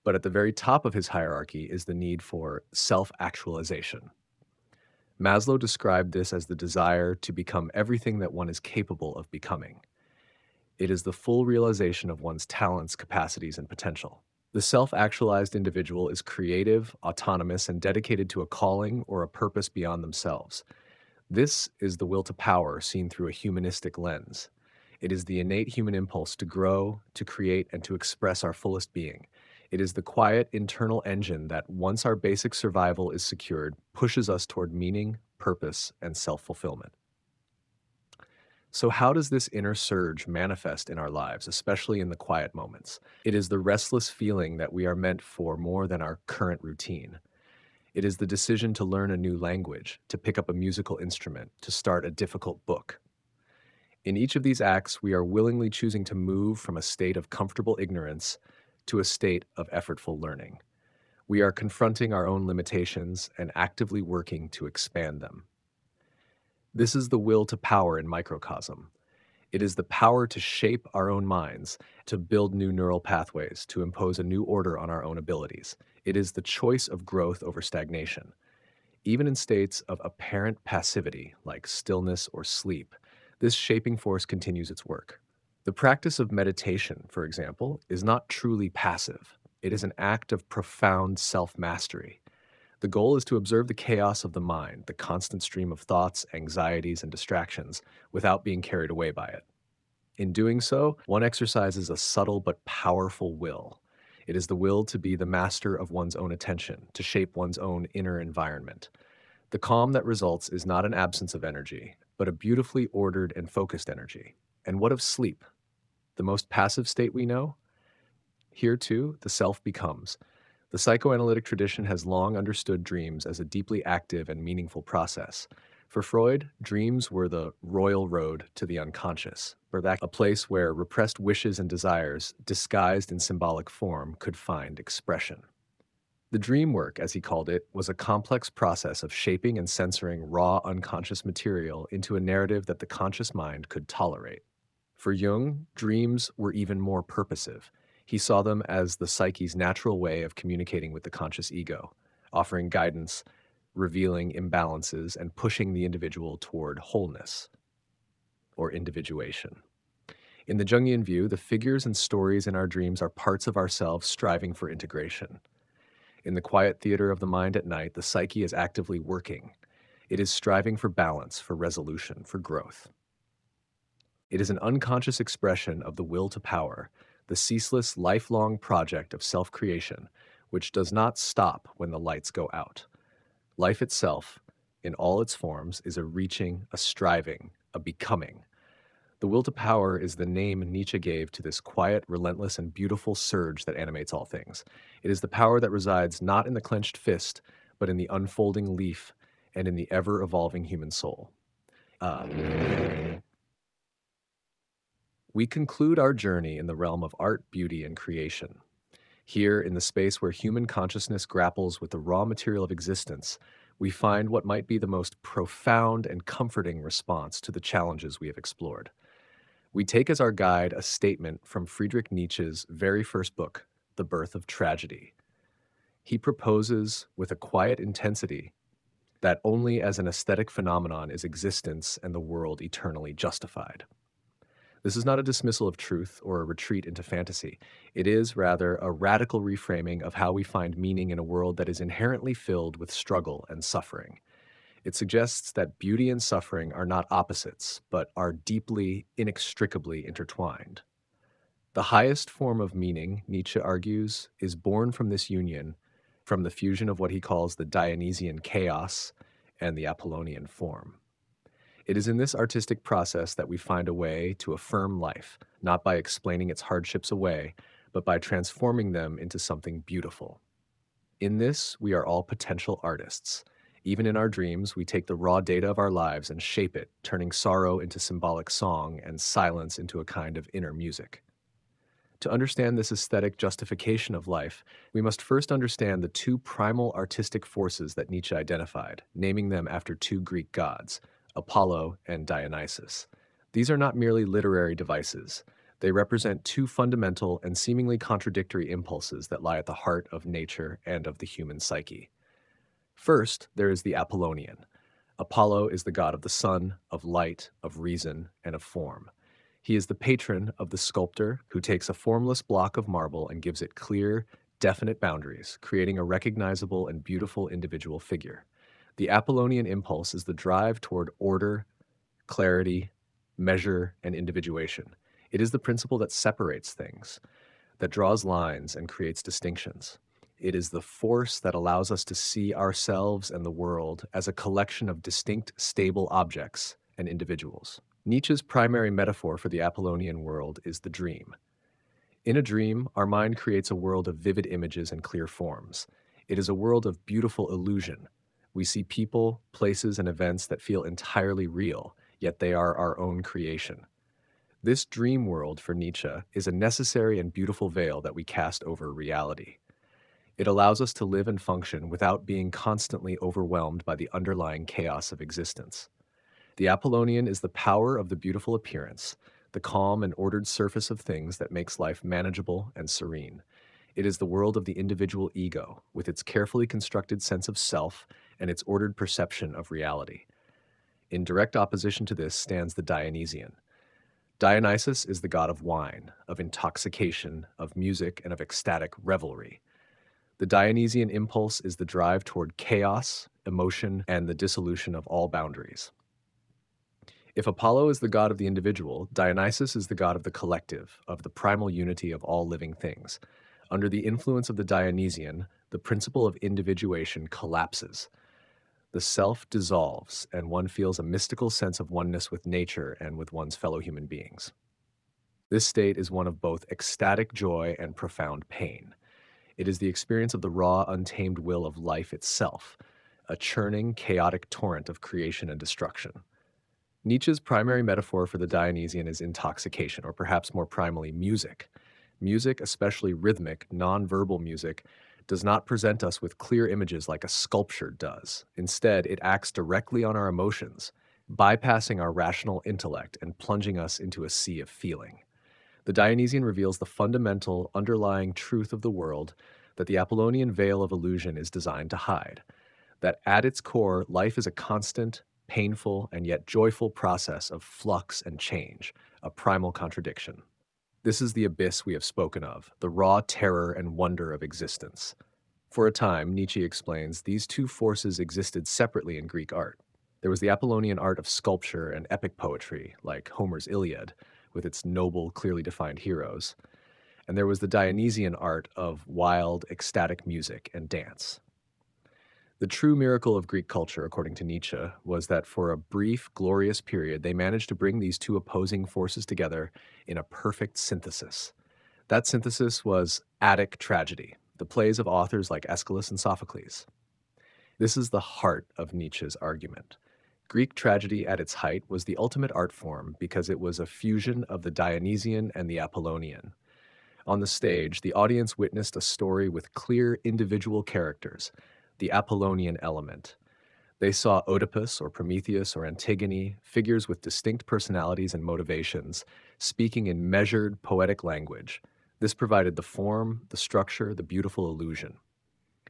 But at the very top of his hierarchy is the need for self actualization. Maslow described this as the desire to become everything that one is capable of becoming. It is the full realization of one's talents, capacities, and potential. The self actualized individual is creative, autonomous, and dedicated to a calling or a purpose beyond themselves. This is the will to power seen through a humanistic lens. It is the innate human impulse to grow, to create, and to express our fullest being. It is the quiet internal engine that, once our basic survival is secured, pushes us toward meaning, purpose, and self fulfillment. So, how does this inner surge manifest in our lives, especially in the quiet moments? It is the restless feeling that we are meant for more than our current routine. It is the decision to learn a new language, to pick up a musical instrument, to start a difficult book. In each of these acts, we are willingly choosing to move from a state of comfortable ignorance to a state of effortful learning. We are confronting our own limitations and actively working to expand them. This is the will to power in microcosm. It is the power to shape our own minds, to build new neural pathways, to impose a new order on our own abilities. It is the choice of growth over stagnation. Even in states of apparent passivity, like stillness or sleep, this shaping force continues its work. The practice of meditation, for example, is not truly passive. It is an act of profound self-mastery. The goal is to observe the chaos of the mind, the constant stream of thoughts, anxieties, and distractions, without being carried away by it. In doing so, one exercises a subtle but powerful will. It is the will to be the master of one's own attention, to shape one's own inner environment. The calm that results is not an absence of energy, but a beautifully ordered and focused energy. And what of sleep? The most passive state we know? Here, too, the self becomes. The psychoanalytic tradition has long understood dreams as a deeply active and meaningful process. For Freud, dreams were the royal road to the unconscious, a place where repressed wishes and desires, disguised in symbolic form, could find expression. The dream work, as he called it, was a complex process of shaping and censoring raw unconscious material into a narrative that the conscious mind could tolerate. For Jung, dreams were even more purposive. He saw them as the psyche's natural way of communicating with the conscious ego, offering guidance, revealing imbalances, and pushing the individual toward wholeness, or individuation. In the Jungian view, the figures and stories in our dreams are parts of ourselves striving for integration. In the quiet theater of the mind at night, the psyche is actively working. It is striving for balance, for resolution, for growth. It is an unconscious expression of the will to power, the ceaseless, lifelong project of self-creation, which does not stop when the lights go out. Life itself, in all its forms, is a reaching, a striving, a becoming. The will to power is the name Nietzsche gave to this quiet, relentless, and beautiful surge that animates all things. It is the power that resides not in the clenched fist, but in the unfolding leaf and in the ever-evolving human soul. We conclude our journey in the realm of art, beauty, and creation. Here, in the space where human consciousness grapples with the raw material of existence, we find what might be the most profound and comforting response to the challenges we have explored. We take as our guide a statement from Friedrich Nietzsche's very first book, The Birth of Tragedy. He proposes, with a quiet intensity, that only as an aesthetic phenomenon is existence and the world eternally justified. This is not a dismissal of truth or a retreat into fantasy. It is, rather, a radical reframing of how we find meaning in a world that is inherently filled with struggle and suffering. It suggests that beauty and suffering are not opposites, but are deeply, inextricably intertwined. The highest form of meaning, Nietzsche argues, is born from this union, from the fusion of what he calls the Dionysian chaos and the Apollonian form. It is in this artistic process that we find a way to affirm life, not by explaining its hardships away, but by transforming them into something beautiful. In this, we are all potential artists. Even in our dreams, we take the raw data of our lives and shape it, turning sorrow into symbolic song and silence into a kind of inner music. To understand this aesthetic justification of life, we must first understand the two primal artistic forces that Nietzsche identified, naming them after two Greek gods, Apollo and Dionysus. These are not merely literary devices. They represent two fundamental and seemingly contradictory impulses that lie at the heart of nature and of the human psyche. First, there is the Apollonian. Apollo is the god of the sun, of light, of reason, and of form. He is the patron of the sculptor who takes a formless block of marble and gives it clear, definite boundaries, creating a recognizable and beautiful individual figure. The Apollonian impulse is the drive toward order, clarity, measure, and individuation. It is the principle that separates things, that draws lines and creates distinctions. It is the force that allows us to see ourselves and the world as a collection of distinct, stable objects and individuals. Nietzsche's primary metaphor for the Apollonian world is the dream. In a dream, our mind creates a world of vivid images and clear forms. It is a world of beautiful illusion. We see people, places, and events that feel entirely real, yet they are our own creation. This dream world for Nietzsche is a necessary and beautiful veil that we cast over reality. It allows us to live and function without being constantly overwhelmed by the underlying chaos of existence. The Apollonian is the power of the beautiful appearance, the calm and ordered surface of things that makes life manageable and serene. It is the world of the individual ego, with its carefully constructed sense of self and its ordered perception of reality. In direct opposition to this stands the Dionysian. Dionysus is the god of wine, of intoxication, of music, and of ecstatic revelry. The Dionysian impulse is the drive toward chaos, emotion, and the dissolution of all boundaries. If Apollo is the god of the individual, Dionysus is the god of the collective, of the primal unity of all living things. Under the influence of the Dionysian, the principle of individuation collapses. The self dissolves, and one feels a mystical sense of oneness with nature and with one's fellow human beings. This state is one of both ecstatic joy and profound pain. It is the experience of the raw, untamed will of life itself, a churning, chaotic torrent of creation and destruction. Nietzsche's primary metaphor for the Dionysian is intoxication, or perhaps more primally, music. Music, especially rhythmic, non-verbal music, does not present us with clear images like a sculpture does. Instead, it acts directly on our emotions, bypassing our rational intellect and plunging us into a sea of feeling. The Dionysian reveals the fundamental, underlying truth of the world that the Apollonian veil of illusion is designed to hide. That at its core, life is a constant, painful, and yet joyful process of flux and change, a primal contradiction. This is the abyss we have spoken of, the raw terror and wonder of existence. For a time, Nietzsche explains, these two forces existed separately in Greek art. There was the Apollonian art of sculpture and epic poetry, like Homer's Iliad, with its noble, clearly defined heroes. And there was the Dionysian art of wild, ecstatic music and dance. The true miracle of Greek culture, according to Nietzsche, was that for a brief, glorious period, they managed to bring these two opposing forces together in a perfect synthesis. That synthesis was Attic tragedy, the plays of authors like Aeschylus and Sophocles. This is the heart of Nietzsche's argument. Greek tragedy at its height was the ultimate art form because it was a fusion of the Dionysian and the Apollonian. On the stage, the audience witnessed a story with clear individual characters, the Apollonian element. They saw Oedipus or Prometheus or Antigone, figures with distinct personalities and motivations, speaking in measured, poetic language. This provided the form, the structure, the beautiful illusion.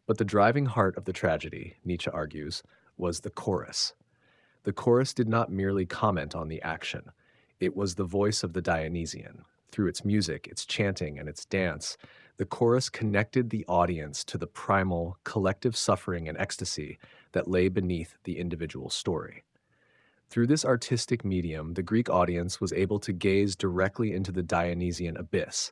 But the driving heart of the tragedy, Nietzsche argues, was the chorus. The chorus did not merely comment on the action. It was the voice of the Dionysian. Through its music, its chanting, and its dance, the chorus connected the audience to the primal, collective suffering and ecstasy that lay beneath the individual story. Through this artistic medium, the Greek audience was able to gaze directly into the Dionysian abyss.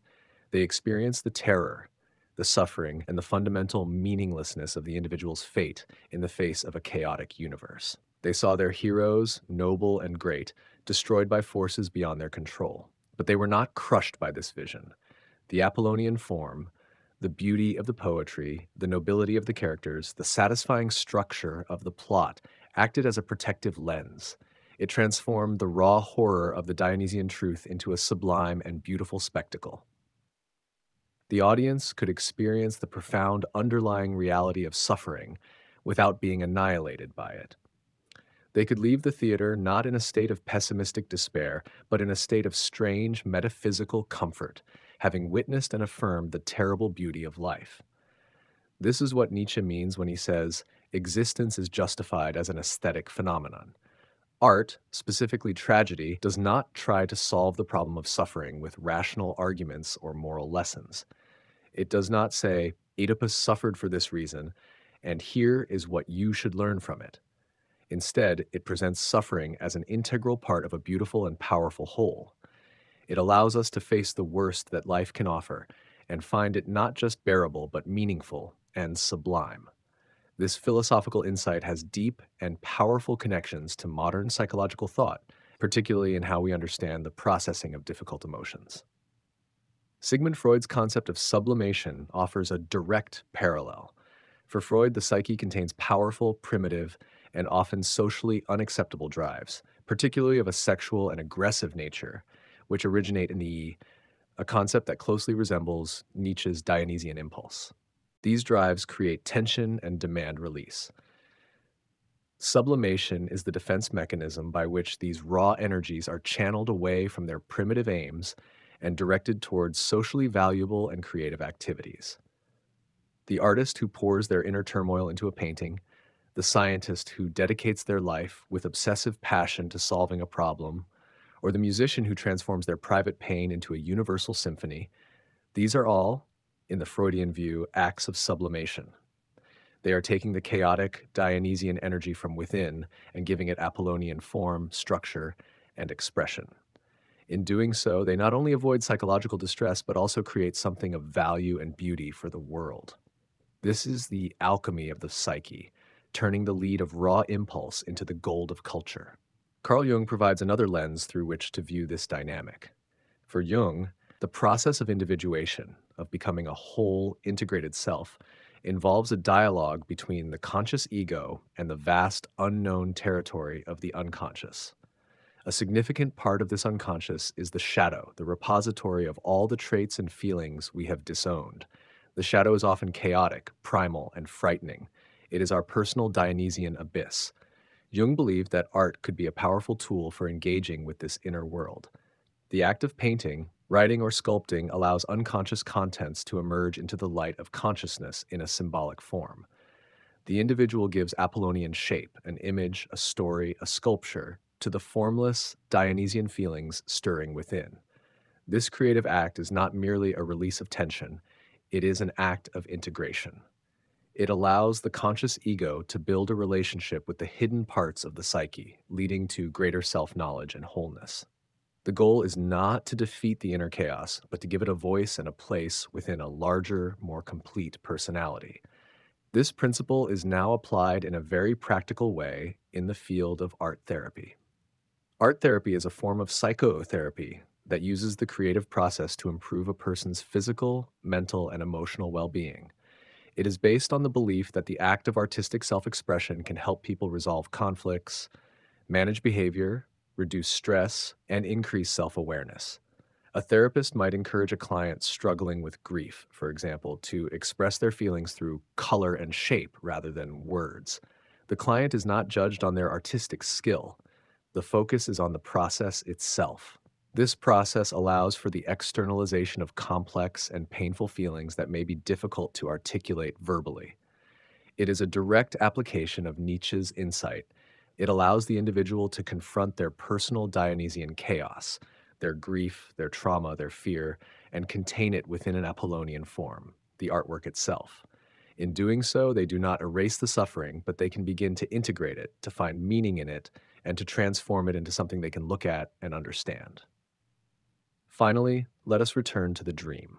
They experienced the terror, the suffering, and the fundamental meaninglessness of the individual's fate in the face of a chaotic universe. They saw their heroes, noble and great, destroyed by forces beyond their control. But they were not crushed by this vision. The Apollonian form, The beauty of the poetry, the nobility of the characters, the satisfying structure of the plot acted as a protective lens. It transformed the raw horror of the Dionysian truth into a sublime and beautiful spectacle. The audience could experience the profound underlying reality of suffering without being annihilated by it. They could leave the theater not in a state of pessimistic despair, but in a state of strange metaphysical comfort, having witnessed and affirmed the terrible beauty of life. This is what Nietzsche means when he says, existence is justified as an aesthetic phenomenon. Art, specifically tragedy, does not try to solve the problem of suffering with rational arguments or moral lessons. It does not say, Oedipus suffered for this reason, and here is what you should learn from it. Instead, it presents suffering as an integral part of a beautiful and powerful whole. It allows us to face the worst that life can offer and find it not just bearable, but meaningful and sublime. This philosophical insight has deep and powerful connections to modern psychological thought, particularly in how we understand the processing of difficult emotions. Sigmund Freud's concept of sublimation offers a direct parallel. For Freud, the psyche contains powerful, primitive, and often socially unacceptable drives, particularly of a sexual and aggressive nature, which originate in the a concept that closely resembles Nietzsche's Dionysian impulse. These drives create tension and demand release. Sublimation is the defense mechanism by which these raw energies are channeled away from their primitive aims and directed towards socially valuable and creative activities. The artist who pours their inner turmoil into a painting, the scientist who dedicates their life with obsessive passion to solving a problem, or the musician who transforms their private pain into a universal symphony, these are all, in the Freudian view, acts of sublimation. They are taking the chaotic Dionysian energy from within and giving it Apollonian form, structure, and expression. In doing so, they not only avoid psychological distress, but also create something of value and beauty for the world. This is the alchemy of the psyche, turning the lead of raw impulse into the gold of culture. Carl Jung provides another lens through which to view this dynamic. For Jung, the process of individuation, of becoming a whole, integrated self, involves a dialogue between the conscious ego and the vast, unknown territory of the unconscious. A significant part of this unconscious is the shadow, the repository of all the traits and feelings we have disowned. The shadow is often chaotic, primal, and frightening. It is our personal Dionysian abyss. Jung believed that art could be a powerful tool for engaging with this inner world. The act of painting, writing, or sculpting allows unconscious contents to emerge into the light of consciousness in a symbolic form. The individual gives Apollonian shape, an image, a story, a sculpture, to the formless Dionysian feelings stirring within. This creative act is not merely a release of tension, it is an act of integration. It allows the conscious ego to build a relationship with the hidden parts of the psyche, leading to greater self-knowledge and wholeness. The goal is not to defeat the inner chaos, but to give it a voice and a place within a larger, more complete personality. This principle is now applied in a very practical way in the field of art therapy. Art therapy is a form of psychotherapy that uses the creative process to improve a person's physical, mental, and emotional well-being. It is based on the belief that the act of artistic self-expression can help people resolve conflicts, manage behavior, reduce stress, and increase self-awareness. A therapist might encourage a client struggling with grief, for example, to express their feelings through color and shape rather than words. The client is not judged on their artistic skill. The focus is on the process itself. This process allows for the externalization of complex and painful feelings that may be difficult to articulate verbally. It is a direct application of Nietzsche's insight. It allows the individual to confront their personal Dionysian chaos, their grief, their trauma, their fear, and contain it within an Apollonian form, the artwork itself. In doing so, they do not erase the suffering, but they can begin to integrate it, to find meaning in it, and to transform it into something they can look at and understand. Finally, let us return to the dream.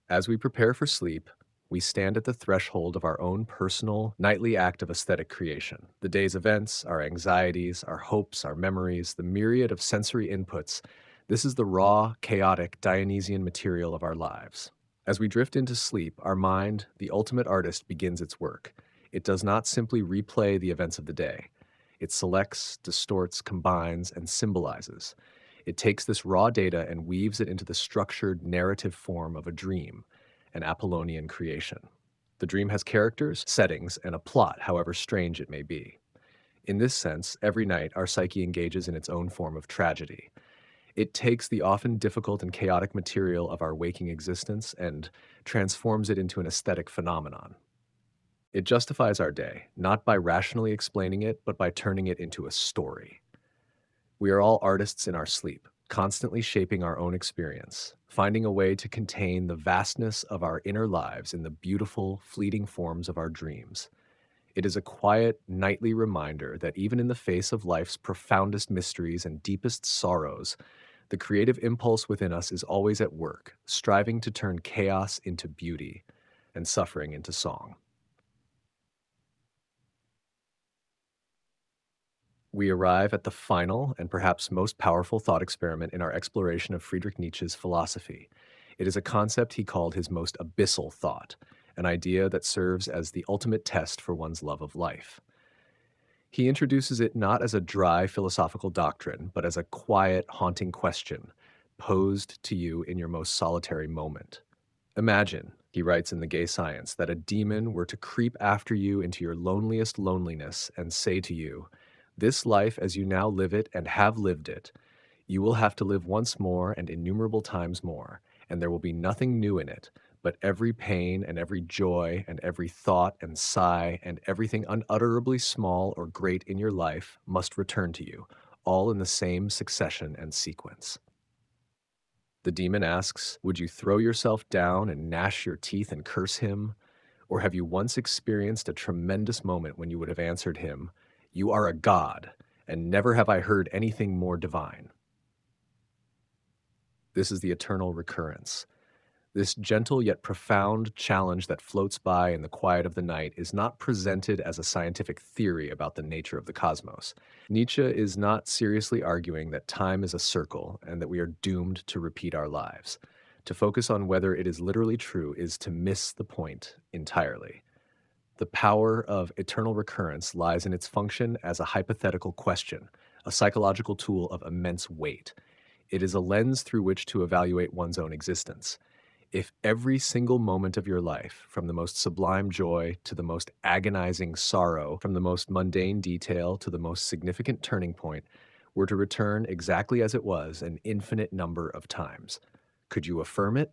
As we prepare for sleep, we stand at the threshold of our own personal, nightly act of aesthetic creation. The day's events, our anxieties, our hopes, our memories, the myriad of sensory inputs, this is the raw, chaotic, Dionysian material of our lives. As we drift into sleep, our mind, the ultimate artist, begins its work. It does not simply replay the events of the day. It selects, distorts, combines, and symbolizes. It takes this raw data and weaves it into the structured narrative form of a dream, an Apollonian creation. The dream has characters, settings, and a plot, however strange it may be. In this sense, every night our psyche engages in its own form of tragedy. It takes the often difficult and chaotic material of our waking existence and transforms it into an aesthetic phenomenon. It justifies our day, not by rationally explaining it, but by turning it into a story. We are all artists in our sleep, constantly shaping our own experience, finding a way to contain the vastness of our inner lives in the beautiful, fleeting forms of our dreams. It is a quiet, nightly reminder that even in the face of life's profoundest mysteries and deepest sorrows, the creative impulse within us is always at work, striving to turn chaos into beauty and suffering into song. We arrive at the final and perhaps most powerful thought experiment in our exploration of Friedrich Nietzsche's philosophy. It is a concept he called his most abyssal thought, an idea that serves as the ultimate test for one's love of life. He introduces it not as a dry philosophical doctrine, but as a quiet, haunting question posed to you in your most solitary moment. Imagine, he writes in The Gay Science, that a demon were to creep after you into your loneliest loneliness and say to you, "This life as you now live it and have lived it, you will have to live once more and innumerable times more, and there will be nothing new in it, but every pain and every joy and every thought and sigh and everything unutterably small or great in your life must return to you, all in the same succession and sequence." The demon asks, would you throw yourself down and gnash your teeth and curse him? Or have you once experienced a tremendous moment when you would have answered him, "You are a god, and never have I heard anything more divine"? This is the eternal recurrence. This gentle yet profound challenge that floats by in the quiet of the night is not presented as a scientific theory about the nature of the cosmos. Nietzsche is not seriously arguing that time is a circle and that we are doomed to repeat our lives. To focus on whether it is literally true is to miss the point entirely. The power of eternal recurrence lies in its function as a hypothetical question, a psychological tool of immense weight. It is a lens through which to evaluate one's own existence. If every single moment of your life, from the most sublime joy to the most agonizing sorrow, from the most mundane detail to the most significant turning point, were to return exactly as it was an infinite number of times, could you affirm it?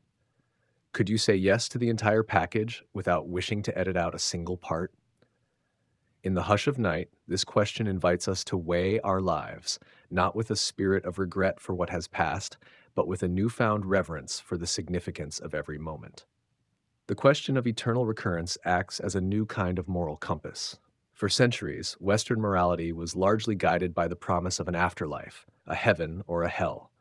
Could you say yes to the entire package without wishing to edit out a single part? In the hush of night, this question invites us to weigh our lives, not with a spirit of regret for what has passed, but with a newfound reverence for the significance of every moment. The question of eternal recurrence acts as a new kind of moral compass. For centuries, Western morality was largely guided by the promise of an afterlife, a heaven or a hell.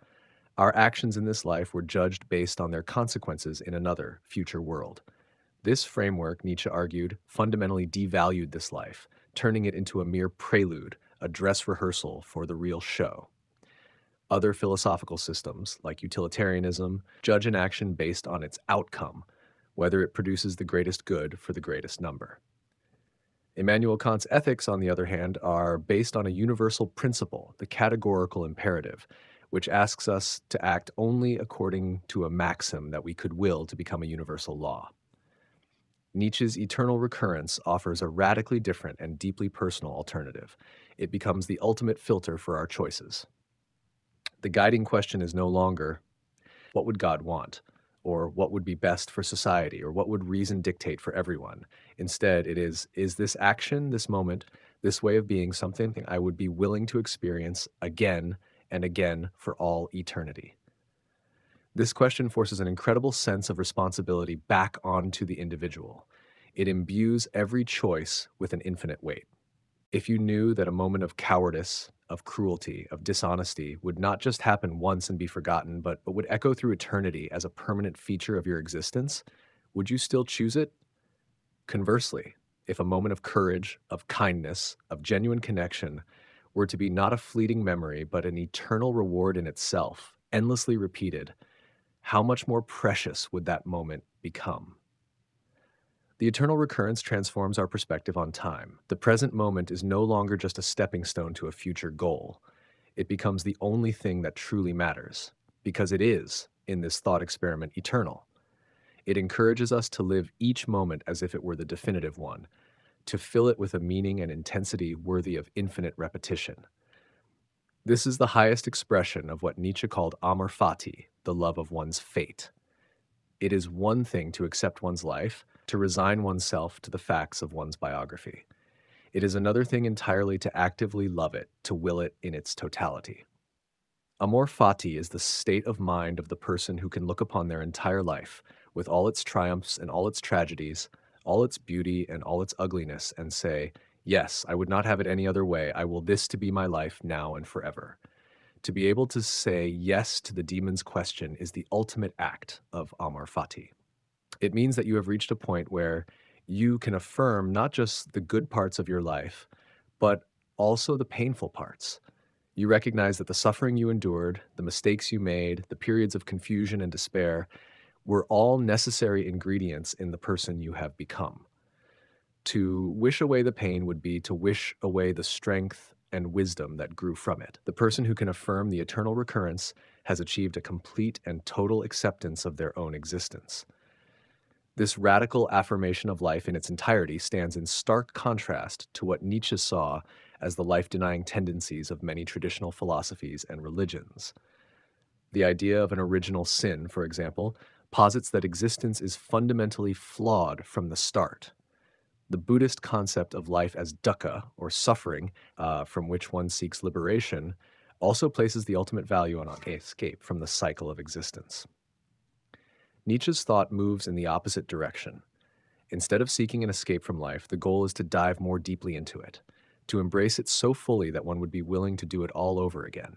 Our actions in this life were judged based on their consequences in another, future world. This framework, Nietzsche argued, fundamentally devalued this life, turning it into a mere prelude, a dress rehearsal for the real show. Other philosophical systems, like utilitarianism, judge an action based on its outcome, whether it produces the greatest good for the greatest number. Immanuel Kant's ethics, on the other hand, are based on a universal principle, the categorical imperative, which asks us to act only according to a maxim that we could will to become a universal law. Nietzsche's eternal recurrence offers a radically different and deeply personal alternative. It becomes the ultimate filter for our choices. The guiding question is no longer, what would God want? Or what would be best for society? Or what would reason dictate for everyone? Instead, it is this action, this moment, this way of being something I would be willing to experience again and again for all eternity? This question forces an incredible sense of responsibility back onto the individual. It imbues every choice with an infinite weight. If you knew that a moment of cowardice, of cruelty, of dishonesty would not just happen once and be forgotten, but would echo through eternity as a permanent feature of your existence, would you still choose it? Conversely, if a moment of courage, of kindness, of genuine connection were to be not a fleeting memory, but an eternal reward in itself, endlessly repeated, how much more precious would that moment become. The eternal recurrence transforms our perspective on time. The present moment is no longer just a stepping stone to a future goal. It becomes the only thing that truly matters, because it is, in this thought experiment, eternal. It encourages us to live each moment as if it were the definitive one, to fill it with a meaning and intensity worthy of infinite repetition. This is the highest expression of what Nietzsche called amor fati, the love of one's fate. It is one thing to accept one's life, to resign oneself to the facts of one's biography. It is another thing entirely to actively love it, to will it in its totality. Amor fati is the state of mind of the person who can look upon their entire life, with all its triumphs and all its tragedies, all its beauty and all its ugliness, and say, yes, I would not have it any other way. I will this to be my life now and forever. To be able to say yes to the demon's question is the ultimate act of amor fati. It means that you have reached a point where you can affirm not just the good parts of your life, but also the painful parts. You recognize that the suffering you endured, the mistakes you made, the periods of confusion and despair were all necessary ingredients in the person you have become. To wish away the pain would be to wish away the strength and wisdom that grew from it. The person who can affirm the eternal recurrence has achieved a complete and total acceptance of their own existence. This radical affirmation of life in its entirety stands in stark contrast to what Nietzsche saw as the life-denying tendencies of many traditional philosophies and religions. The idea of an original sin, for example, posits that existence is fundamentally flawed from the start. The Buddhist concept of life as dukkha, or suffering, from which one seeks liberation, also places the ultimate value on escape from the cycle of existence. Nietzsche's thought moves in the opposite direction. Instead of seeking an escape from life, the goal is to dive more deeply into it, to embrace it so fully that one would be willing to do it all over again.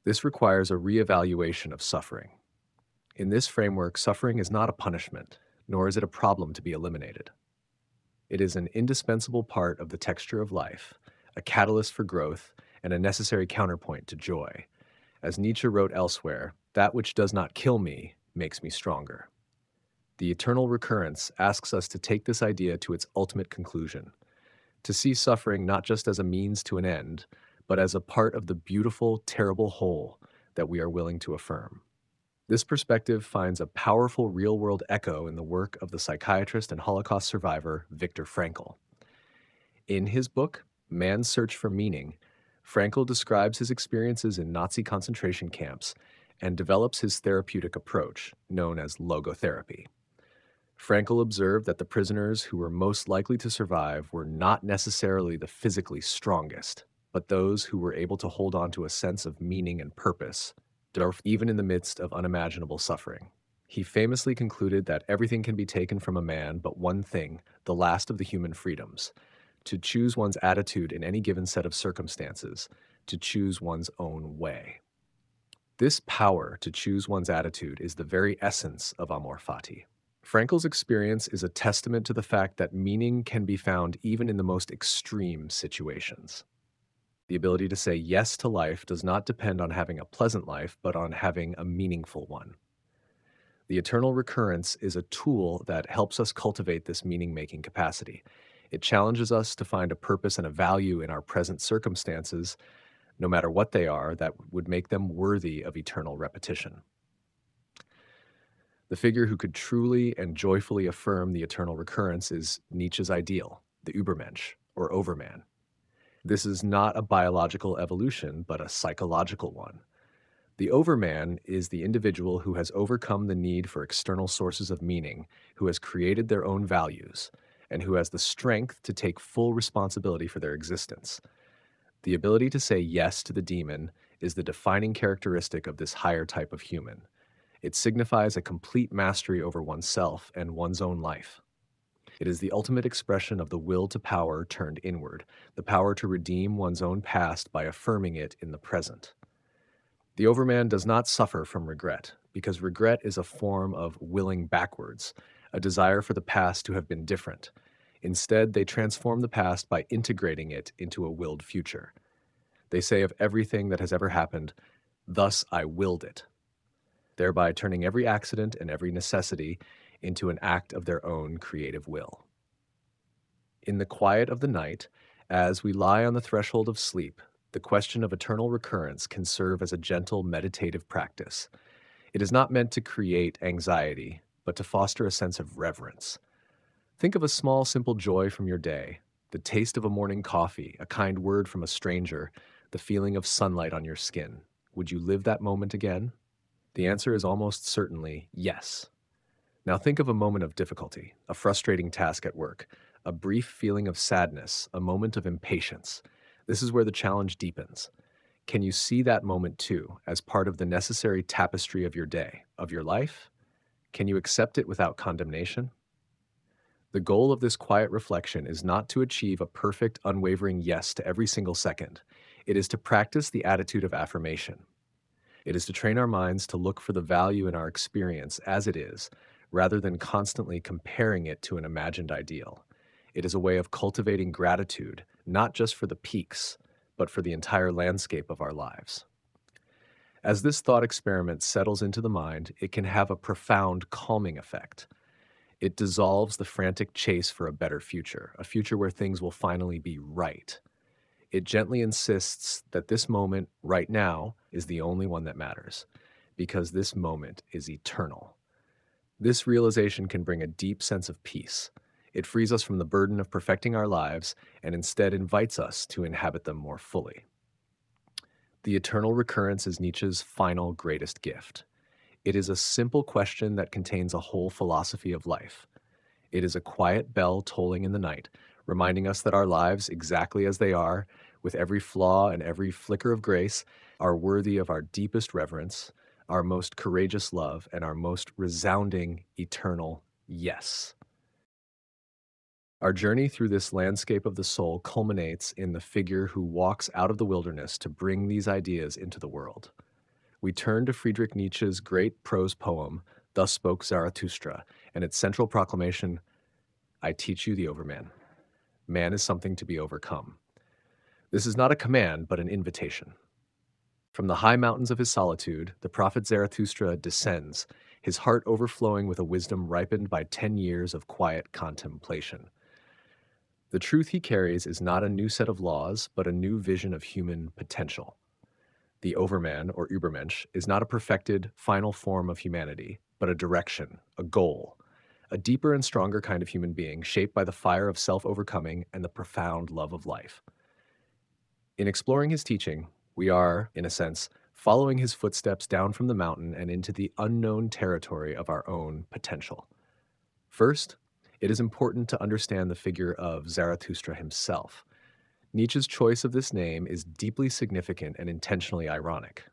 This requires a reevaluation of suffering. In this framework, suffering is not a punishment, nor is it a problem to be eliminated. It is an indispensable part of the texture of life, a catalyst for growth, and a necessary counterpoint to joy. As Nietzsche wrote elsewhere, that which does not kill me makes me stronger. The eternal recurrence asks us to take this idea to its ultimate conclusion, to see suffering not just as a means to an end, but as a part of the beautiful, terrible whole that we are willing to affirm. This perspective finds a powerful real-world echo in the work of the psychiatrist and Holocaust survivor Viktor Frankl. In his book, Man's Search for Meaning, Frankl describes his experiences in Nazi concentration camps and develops his therapeutic approach, known as logotherapy. Frankl observed that the prisoners who were most likely to survive were not necessarily the physically strongest, but those who were able to hold on to a sense of meaning and purpose, even in the midst of unimaginable suffering. He famously concluded that everything can be taken from a man but one thing, the last of the human freedoms, to choose one's attitude in any given set of circumstances, to choose one's own way. This power to choose one's attitude is the very essence of amor fati. Frankl's experience is a testament to the fact that meaning can be found even in the most extreme situations. The ability to say yes to life does not depend on having a pleasant life, but on having a meaningful one. The eternal recurrence is a tool that helps us cultivate this meaning-making capacity. It challenges us to find a purpose and a value in our present circumstances, no matter what they are, that would make them worthy of eternal repetition. The figure who could truly and joyfully affirm the eternal recurrence is Nietzsche's ideal, the Übermensch, or Overman. This is not a biological evolution, but a psychological one. The Overman is the individual who has overcome the need for external sources of meaning, who has created their own values, and who has the strength to take full responsibility for their existence. The ability to say yes to the demon is the defining characteristic of this higher type of human. It signifies a complete mastery over oneself and one's own life. It is the ultimate expression of the will to power turned inward, the power to redeem one's own past by affirming it in the present. The Overman does not suffer from regret, because regret is a form of willing backwards, a desire for the past to have been different. Instead, they transform the past by integrating it into a willed future. They say of everything that has ever happened, "Thus I willed it." thereby turning every accident and every necessity into an act of their own creative will. In the quiet of the night, as we lie on the threshold of sleep, the question of eternal recurrence can serve as a gentle meditative practice. It is not meant to create anxiety, but to foster a sense of reverence. Think of a small, simple joy from your day: the taste of a morning coffee, a kind word from a stranger, the feeling of sunlight on your skin. Would you live that moment again? The answer is almost certainly yes. Now think of a moment of difficulty, a frustrating task at work, a brief feeling of sadness, a moment of impatience. This is where the challenge deepens. Can you see that moment too, as part of the necessary tapestry of your day, of your life? Can you accept it without condemnation? The goal of this quiet reflection is not to achieve a perfect, unwavering yes to every single second. It is to practice the attitude of affirmation. It is to train our minds to look for the value in our experience as it is, rather than constantly comparing it to an imagined ideal. It is a way of cultivating gratitude, not just for the peaks, but for the entire landscape of our lives. As this thought experiment settles into the mind, it can have a profound calming effect. It dissolves the frantic chase for a better future, a future where things will finally be right. It gently insists that this moment, right now, is the only one that matters, because this moment is eternal. This realization can bring a deep sense of peace. It frees us from the burden of perfecting our lives and instead invites us to inhabit them more fully. The eternal recurrence is Nietzsche's final greatest gift. It is a simple question that contains a whole philosophy of life. It is a quiet bell tolling in the night, reminding us that our lives, exactly as they are, with every flaw and every flicker of grace, are worthy of our deepest reverence, our most courageous love, and our most resounding, eternal yes. Our journey through this landscape of the soul culminates in the figure who walks out of the wilderness to bring these ideas into the world. We turn to Friedrich Nietzsche's great prose poem, Thus Spoke Zarathustra, and its central proclamation, I teach you the overman. Man is something to be overcome. This is not a command, but an invitation. From the high mountains of his solitude, the prophet Zarathustra descends, his heart overflowing with a wisdom ripened by 10 years of quiet contemplation. The truth he carries is not a new set of laws, but a new vision of human potential. The Overman, or Übermensch, is not a perfected, final form of humanity, but a direction, a goal, a deeper and stronger kind of human being shaped by the fire of self-overcoming and the profound love of life. In exploring his teaching, we are, in a sense, following his footsteps down from the mountain and into the unknown territory of our own potential. First, it is important to understand the figure of Zarathustra himself. Nietzsche's choice of this name is deeply significant and intentionally ironic.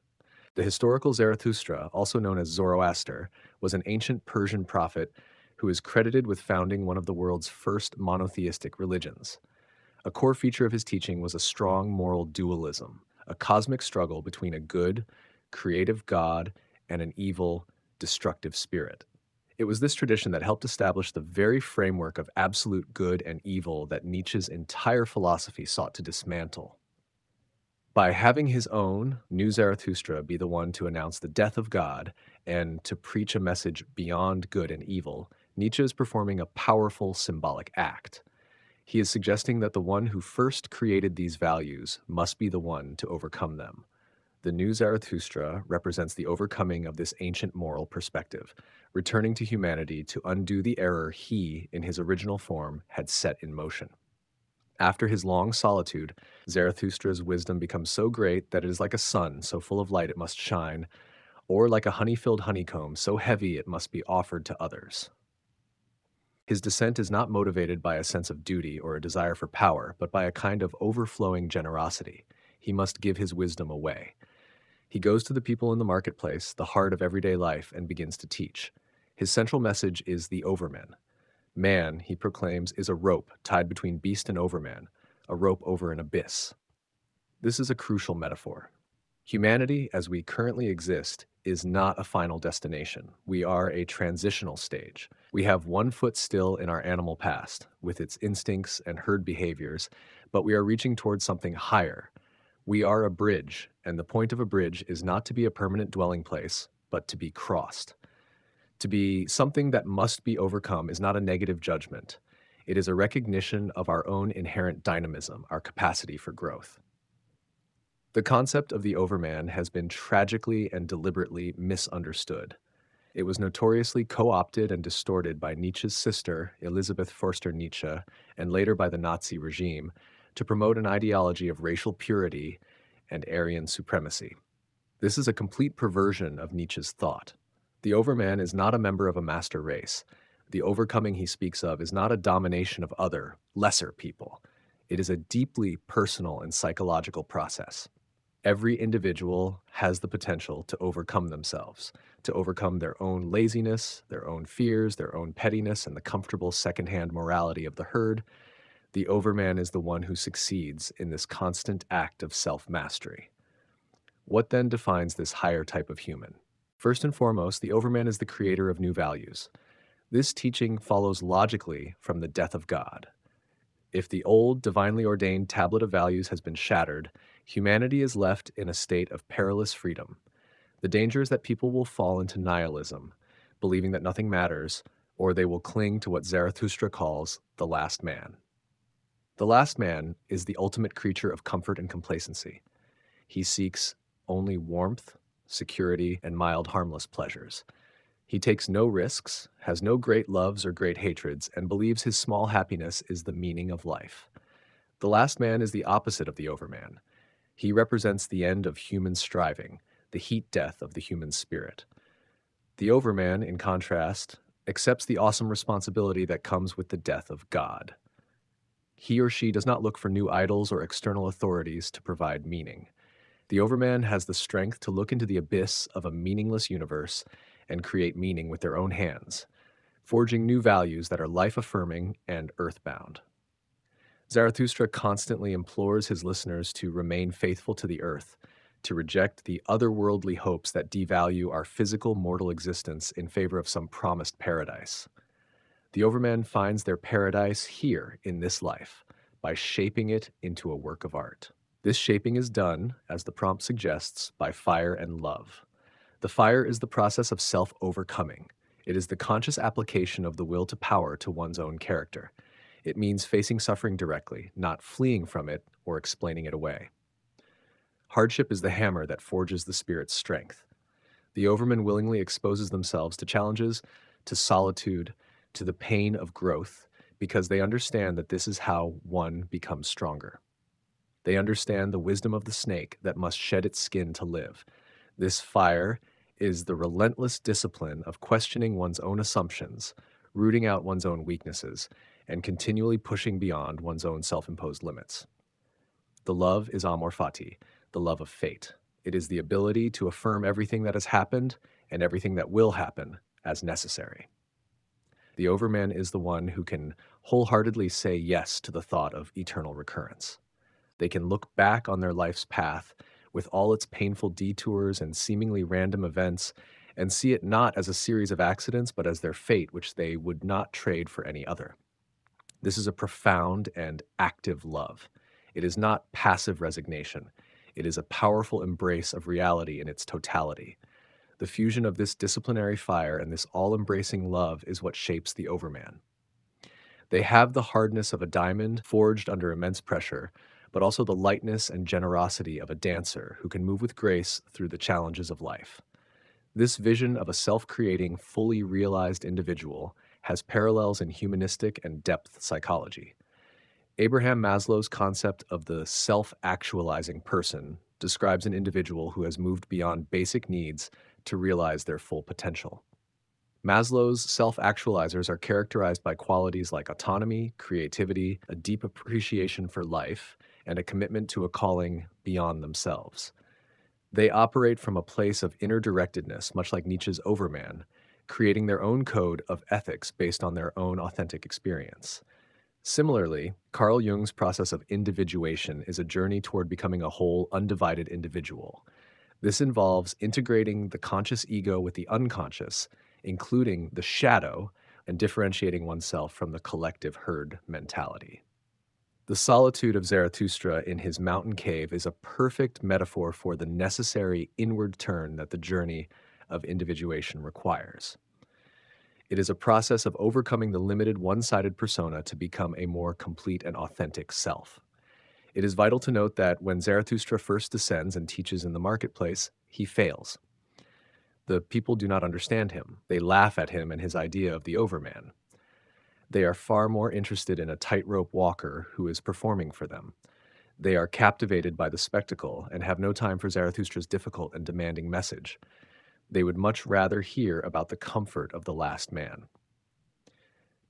The historical Zarathustra, also known as Zoroaster, was an ancient Persian prophet who is credited with founding one of the world's first monotheistic religions. A core feature of his teaching was a strong moral dualism, a cosmic struggle between a good, creative God and an evil, destructive spirit. It was this tradition that helped establish the very framework of absolute good and evil that Nietzsche's entire philosophy sought to dismantle. By having his own New Zarathustra be the one to announce the death of God and to preach a message beyond good and evil, Nietzsche is performing a powerful symbolic act. He is suggesting that the one who first created these values must be the one to overcome them. The New Zarathustra represents the overcoming of this ancient moral perspective, returning to humanity to undo the error he, in his original form, had set in motion. After his long solitude, Zarathustra's wisdom becomes so great that it is like a sun so full of light it must shine, or like a honey-filled honeycomb so heavy it must be offered to others. His descent is not motivated by a sense of duty or a desire for power, but by a kind of overflowing generosity. He must give his wisdom away. He goes to the people in the marketplace, the heart of everyday life, and begins to teach. His central message is the overman. Man, he proclaims, is a rope tied between beast and overman, a rope over an abyss. This is a crucial metaphor. Humanity, as we currently exist, is not a final destination. We are a transitional stage. We have one foot still in our animal past, with its instincts and herd behaviors, but we are reaching towards something higher. We are a bridge, and the point of a bridge is not to be a permanent dwelling place, but to be crossed. To be something that must be overcome is not a negative judgment. It is a recognition of our own inherent dynamism, our capacity for growth. The concept of the overman has been tragically and deliberately misunderstood. It was notoriously co-opted and distorted by Nietzsche's sister, Elisabeth Förster Nietzsche, and later by the Nazi regime, to promote an ideology of racial purity and Aryan supremacy. This is a complete perversion of Nietzsche's thought. The overman is not a member of a master race. The overcoming he speaks of is not a domination of other, lesser people. It is a deeply personal and psychological process. Every individual has the potential to overcome themselves, to overcome their own laziness, their own fears, their own pettiness, and the comfortable secondhand morality of the herd. The overman is the one who succeeds in this constant act of self-mastery. What then defines this higher type of human? First and foremost, the overman is the creator of new values. This teaching follows logically from the death of God. If the old, divinely ordained tablet of values has been shattered, humanity is left in a state of perilous freedom. The danger is that people will fall into nihilism, believing that nothing matters, or they will cling to what Zarathustra calls the last man. The last man is the ultimate creature of comfort and complacency. He seeks only warmth, security, and mild, harmless pleasures. He takes no risks, has no great loves or great hatreds, and believes his small happiness is the meaning of life. The last man is the opposite of the overman. He represents the end of human striving, the heat death of the human spirit. The overman, in contrast, accepts the awesome responsibility that comes with the death of God. He or she does not look for new idols or external authorities to provide meaning. The overman has the strength to look into the abyss of a meaningless universe and create meaning with their own hands, forging new values that are life-affirming and earthbound. Zarathustra constantly implores his listeners to remain faithful to the earth, to reject the otherworldly hopes that devalue our physical mortal existence in favor of some promised paradise. The overman finds their paradise here in this life by shaping it into a work of art. This shaping is done, as the prompt suggests, by fire and love. The fire is the process of self-overcoming. It is the conscious application of the will to power to one's own character. It means facing suffering directly, not fleeing from it or explaining it away. Hardship is the hammer that forges the spirit's strength. The overman willingly exposes themselves to challenges, to solitude, to the pain of growth, because they understand that this is how one becomes stronger. They understand the wisdom of the snake that must shed its skin to live. This fire is the relentless discipline of questioning one's own assumptions, rooting out one's own weaknesses, and continually pushing beyond one's own self-imposed limits. The love is amor fati, the love of fate. It is the ability to affirm everything that has happened and everything that will happen as necessary. The overman is the one who can wholeheartedly say yes to the thought of eternal recurrence. They can look back on their life's path with all its painful detours and seemingly random events and see it not as a series of accidents, but as their fate, which they would not trade for any other. This is a profound and active love. It is not passive resignation. It is a powerful embrace of reality in its totality. The fusion of this disciplinary fire and this all-embracing love is what shapes the overman. They have the hardness of a diamond forged under immense pressure, but also the lightness and generosity of a dancer who can move with grace through the challenges of life. This vision of a self-creating, fully realized individual has parallels in humanistic and depth psychology. Abraham Maslow's concept of the self-actualizing person describes an individual who has moved beyond basic needs to realize their full potential. Maslow's self-actualizers are characterized by qualities like autonomy, creativity, a deep appreciation for life, and a commitment to a calling beyond themselves. They operate from a place of inner directedness, much like Nietzsche's overman, creating their own code of ethics based on their own authentic experience. Similarly, Carl Jung's process of individuation is a journey toward becoming a whole, undivided individual. This involves integrating the conscious ego with the unconscious, including the shadow, and differentiating oneself from the collective herd mentality. The solitude of Zarathustra in his mountain cave is a perfect metaphor for the necessary inward turn that the journey of individuation requires. It is a process of overcoming the limited one-sided persona to become a more complete and authentic self. It is vital to note that when Zarathustra first descends and teaches in the marketplace, he fails. The people do not understand him. They laugh at him and his idea of the overman. They are far more interested in a tightrope walker who is performing for them. They are captivated by the spectacle and have no time for Zarathustra's difficult and demanding message. They would much rather hear about the comfort of the last man.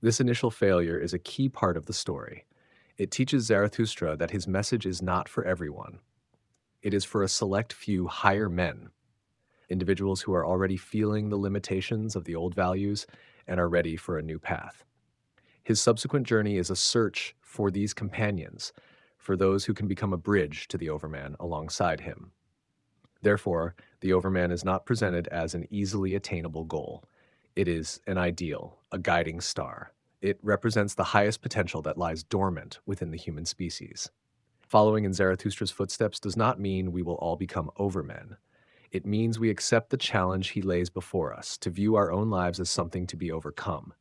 This initial failure is a key part of the story. It teaches Zarathustra that his message is not for everyone. It is for a select few higher men, individuals who are already feeling the limitations of the old values and are ready for a new path. His subsequent journey is a search for these companions, for those who can become a bridge to the Overman alongside him. Therefore, the Overman is not presented as an easily attainable goal. It is an ideal, a guiding star. It represents the highest potential that lies dormant within the human species. Following in Zarathustra's footsteps does not mean we will all become overmen. It means we accept the challenge he lays before us, to view our own lives as something to be overcome.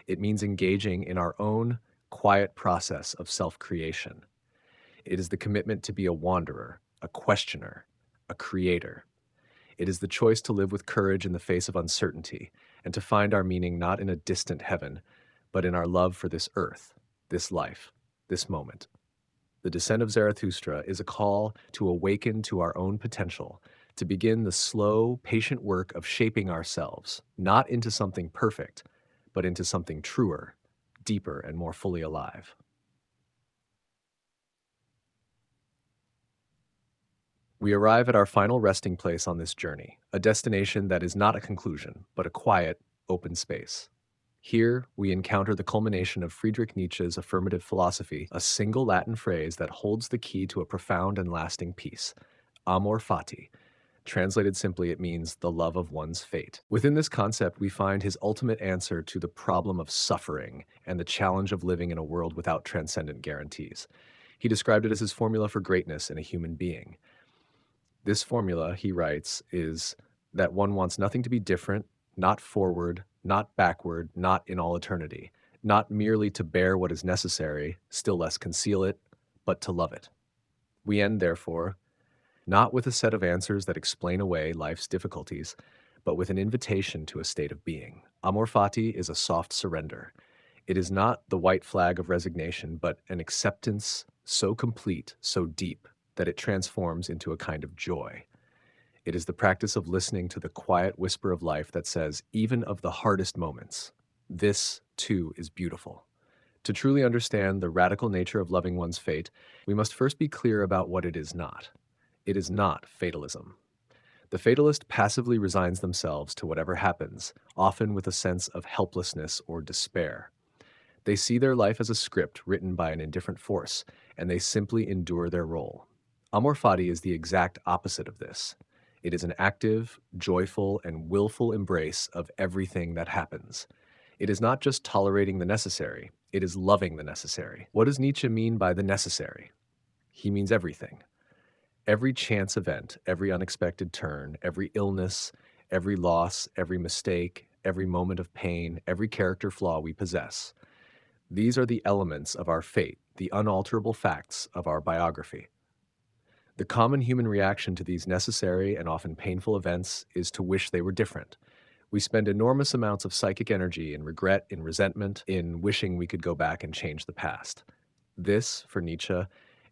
It means engaging in our own quiet process of self-creation. It is the commitment to be a wanderer, a questioner, a creator. It is the choice to live with courage in the face of uncertainty and to find our meaning not in a distant heaven, but in our love for this earth, this life, this moment. The descent of Zarathustra is a call to awaken to our own potential, to begin the slow, patient work of shaping ourselves, not into something perfect, but into something truer, deeper, and more fully alive. We arrive at our final resting place on this journey, a destination that is not a conclusion, but a quiet, open space. Here, we encounter the culmination of Friedrich Nietzsche's affirmative philosophy, a single Latin phrase that holds the key to a profound and lasting peace, amor fati. Translated simply, it means the love of one's fate. Within this concept, we find his ultimate answer to the problem of suffering and the challenge of living in a world without transcendent guarantees. He described it as his formula for greatness in a human being. This formula, he writes, is that one wants nothing to be different, not forward, not backward, not in all eternity, not merely to bear what is necessary, still less conceal it, but to love it. We end, therefore, not with a set of answers that explain away life's difficulties, but with an invitation to a state of being. Amor fati is a soft surrender. It is not the white flag of resignation, but an acceptance so complete, so deep, that it transforms into a kind of joy. It is the practice of listening to the quiet whisper of life that says, even of the hardest moments, this too is beautiful. To truly understand the radical nature of loving one's fate, we must first be clear about what it is not. It is not fatalism. The fatalist passively resigns themselves to whatever happens, often with a sense of helplessness or despair. They see their life as a script written by an indifferent force, and they simply endure their role. Amor fati is the exact opposite of this. It is an active, joyful, and willful embrace of everything that happens. It is not just tolerating the necessary, it is loving the necessary. What does Nietzsche mean by the necessary? He means everything. Every chance event, every unexpected turn, every illness, every loss, every mistake, every moment of pain, every character flaw we possess. These are the elements of our fate, the unalterable facts of our biography. The common human reaction to these necessary and often painful events is to wish they were different. We spend enormous amounts of psychic energy in regret, in resentment, in wishing we could go back and change the past. This, for Nietzsche,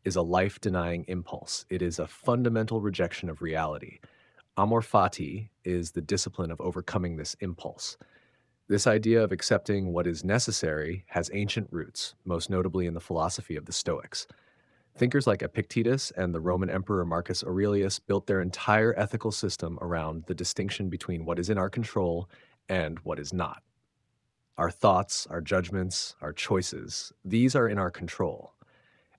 is a life-denying impulse. It is a fundamental rejection of reality. Amor fati is the discipline of overcoming this impulse. This idea of accepting what is necessary has ancient roots, most notably in the philosophy of the Stoics. Thinkers like Epictetus and the Roman Emperor Marcus Aurelius built their entire ethical system around the distinction between what is in our control and what is not. Our thoughts, our judgments, our choices, these are in our control.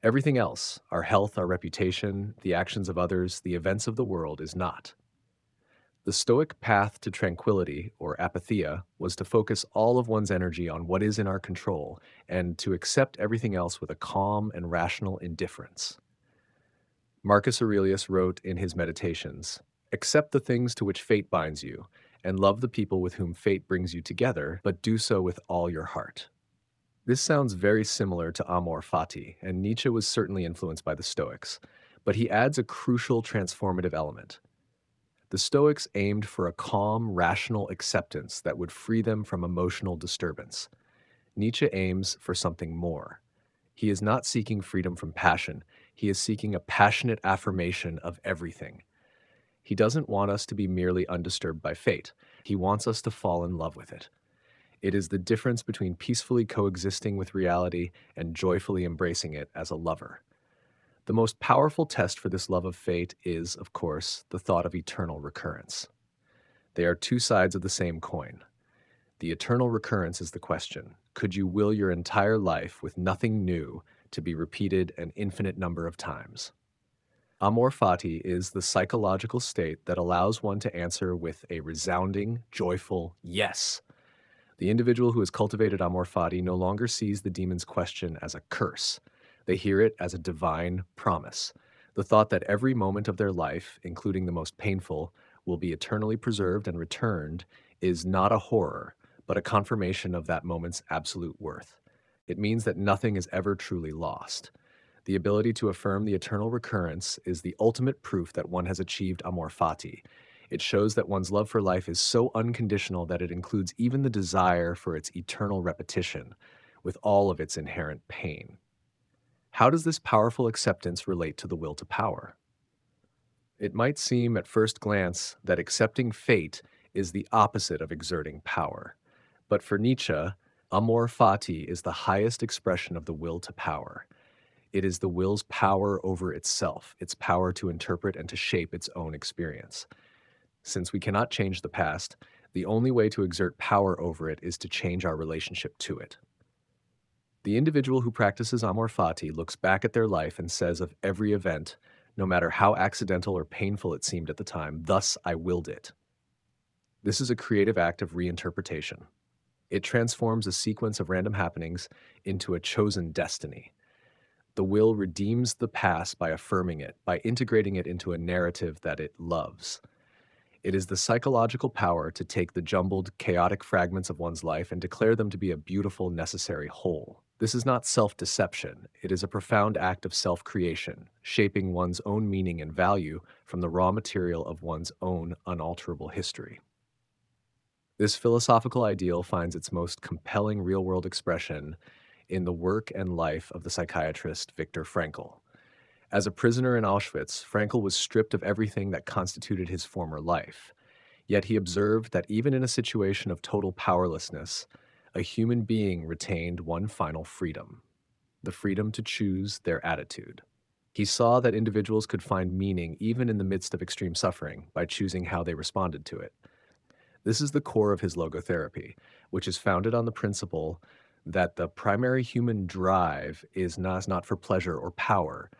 Everything else, our health, our reputation, the actions of others, the events of the world, is not. The Stoic path to tranquility, or apatheia, was to focus all of one's energy on what is in our control and to accept everything else with a calm and rational indifference. Marcus Aurelius wrote in his Meditations, "Accept the things to which fate binds you, and love the people with whom fate brings you together, but do so with all your heart. This sounds very similar to amor fati, and Nietzsche was certainly influenced by the Stoics, but he adds a crucial transformative element. The Stoics aimed for a calm, rational acceptance that would free them from emotional disturbance. Nietzsche aims for something more. He is not seeking freedom from passion, he is seeking a passionate affirmation of everything. He doesn't want us to be merely undisturbed by fate, he wants us to fall in love with it. It is the difference between peacefully coexisting with reality and joyfully embracing it as a lover. The most powerful test for this love of fate is, of course, the thought of eternal recurrence. They are two sides of the same coin. The eternal recurrence is the question. Could you will your entire life with nothing new to be repeated an infinite number of times? Amor fati is the psychological state that allows one to answer with a resounding, joyful yes. The individual who has cultivated amor fati no longer sees the demon's question as a curse. They hear it as a divine promise. The thought that every moment of their life, including the most painful, will be eternally preserved and returned is not a horror, but a confirmation of that moment's absolute worth. It means that nothing is ever truly lost. The ability to affirm the eternal recurrence is the ultimate proof that one has achieved amor fati. It shows that one's love for life is so unconditional that it includes even the desire for its eternal repetition, with all of its inherent pain. How does this powerful acceptance relate to the will to power? It might seem at first glance that accepting fate is the opposite of exerting power. But for Nietzsche, amor fati is the highest expression of the will to power. It is the will's power over itself, its power to interpret and to shape its own experience. Since we cannot change the past, the only way to exert power over it is to change our relationship to it. The individual who practices amor fati looks back at their life and says of every event, no matter how accidental or painful it seemed at the time, thus I willed it. This is a creative act of reinterpretation. It transforms a sequence of random happenings into a chosen destiny. The will redeems the past by affirming it, by integrating it into a narrative that it loves. It is the psychological power to take the jumbled, chaotic fragments of one's life and declare them to be a beautiful, necessary whole. This is not self-deception. It is a profound act of self-creation, shaping one's own meaning and value from the raw material of one's own unalterable history. This philosophical ideal finds its most compelling real-world expression in the work and life of the psychiatrist Viktor Frankl. As a prisoner in Auschwitz, Frankl was stripped of everything that constituted his former life. Yet he observed that even in a situation of total powerlessness, a human being retained one final freedom: the freedom to choose their attitude. He saw that individuals could find meaning even in the midst of extreme suffering by choosing how they responded to it. This is the core of his logotherapy, which is founded on the principle that the primary human drive is not for pleasure or power,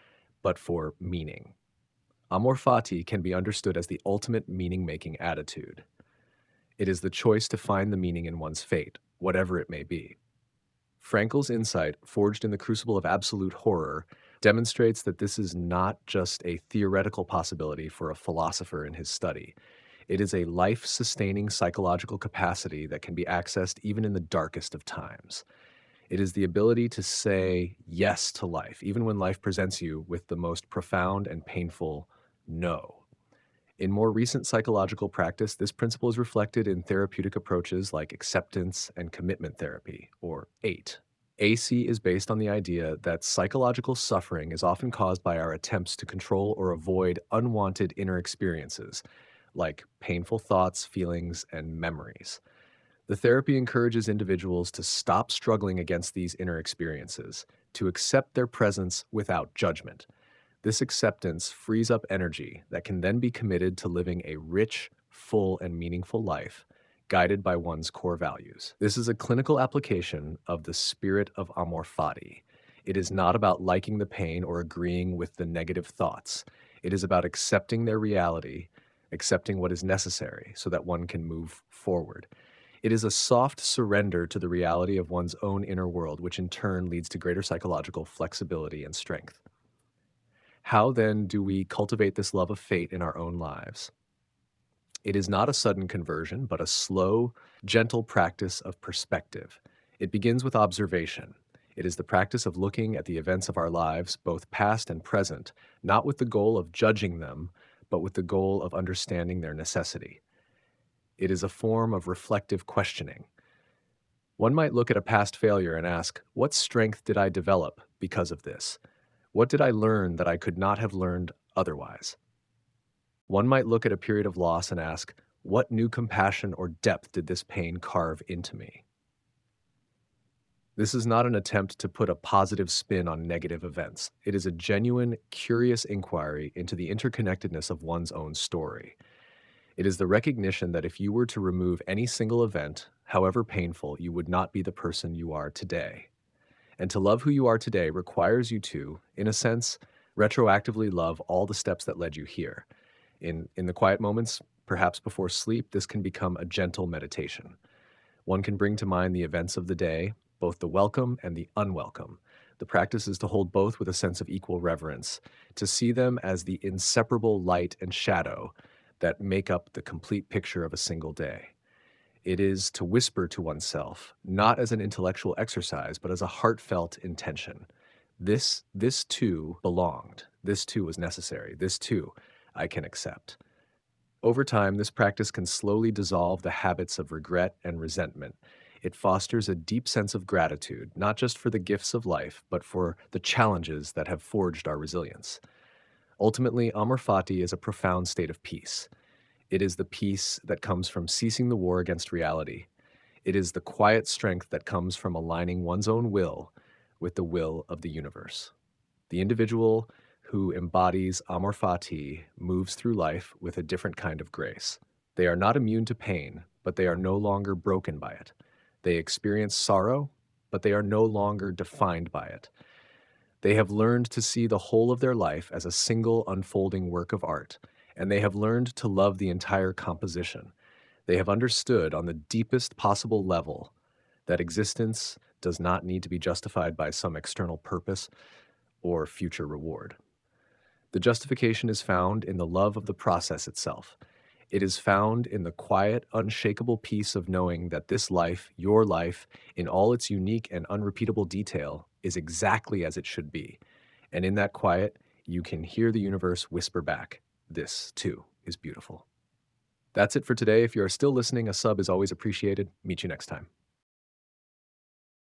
but for meaning. Amor fati can be understood as the ultimate meaning-making attitude. It is the choice to find the meaning in one's fate, whatever it may be. Frankl's insight, forged in the crucible of absolute horror, demonstrates that this is not just a theoretical possibility for a philosopher in his study. It is a life-sustaining psychological capacity that can be accessed even in the darkest of times. It is the ability to say yes to life, even when life presents you with the most profound and painful no. In more recent psychological practice, this principle is reflected in therapeutic approaches like acceptance and commitment therapy, or AIT. AC is based on the idea that psychological suffering is often caused by our attempts to control or avoid unwanted inner experiences, like painful thoughts, feelings, and memories. The therapy encourages individuals to stop struggling against these inner experiences, to accept their presence without judgment. This acceptance frees up energy that can then be committed to living a rich, full, and meaningful life, guided by one's core values. This is a clinical application of the spirit of amor fati. It is not about liking the pain or agreeing with the negative thoughts. It is about accepting their reality, accepting what is necessary so that one can move forward. It is a soft surrender to the reality of one's own inner world, which in turn leads to greater psychological flexibility and strength. How then do we cultivate this love of fate in our own lives? It is not a sudden conversion, but a slow, gentle practice of perspective. It begins with observation. It is the practice of looking at the events of our lives, both past and present, not with the goal of judging them, but with the goal of understanding their necessity. It is a form of reflective questioning. One might look at a past failure and ask, what strength did I develop because of this? What did I learn that I could not have learned otherwise? One might look at a period of loss and ask, what new compassion or depth did this pain carve into me? This is not an attempt to put a positive spin on negative events. It is a genuine, curious inquiry into the interconnectedness of one's own story. It is the recognition that if you were to remove any single event, however painful, you would not be the person you are today. And to love who you are today requires you to, in a sense, retroactively love all the steps that led you here. In the quiet moments, perhaps before sleep, this can become a gentle meditation. One can bring to mind the events of the day, both the welcome and the unwelcome. The practice is to hold both with a sense of equal reverence, to see them as the inseparable light and shadow that make up the complete picture of a single day. It is to whisper to oneself, not as an intellectual exercise, but as a heartfelt intention. This too belonged. This too was necessary. This too I can accept. Over time, this practice can slowly dissolve the habits of regret and resentment. It fosters a deep sense of gratitude, not just for the gifts of life, but for the challenges that have forged our resilience. Ultimately, Amor Fati is a profound state of peace. It is the peace that comes from ceasing the war against reality. It is the quiet strength that comes from aligning one's own will with the will of the universe. The individual who embodies Amor Fati moves through life with a different kind of grace. They are not immune to pain, but they are no longer broken by it. They experience sorrow, but they are no longer defined by it. They have learned to see the whole of their life as a single unfolding work of art, and they have learned to love the entire composition. They have understood on the deepest possible level that existence does not need to be justified by some external purpose or future reward. The justification is found in the love of the process itself. It is found in the quiet, unshakable peace of knowing that this life, your life, in all its unique and unrepeatable detail, is exactly as it should be. And in that quiet, you can hear the universe whisper back, this, too, is beautiful. That's it for today. If you are still listening, a sub is always appreciated. Meet you next time.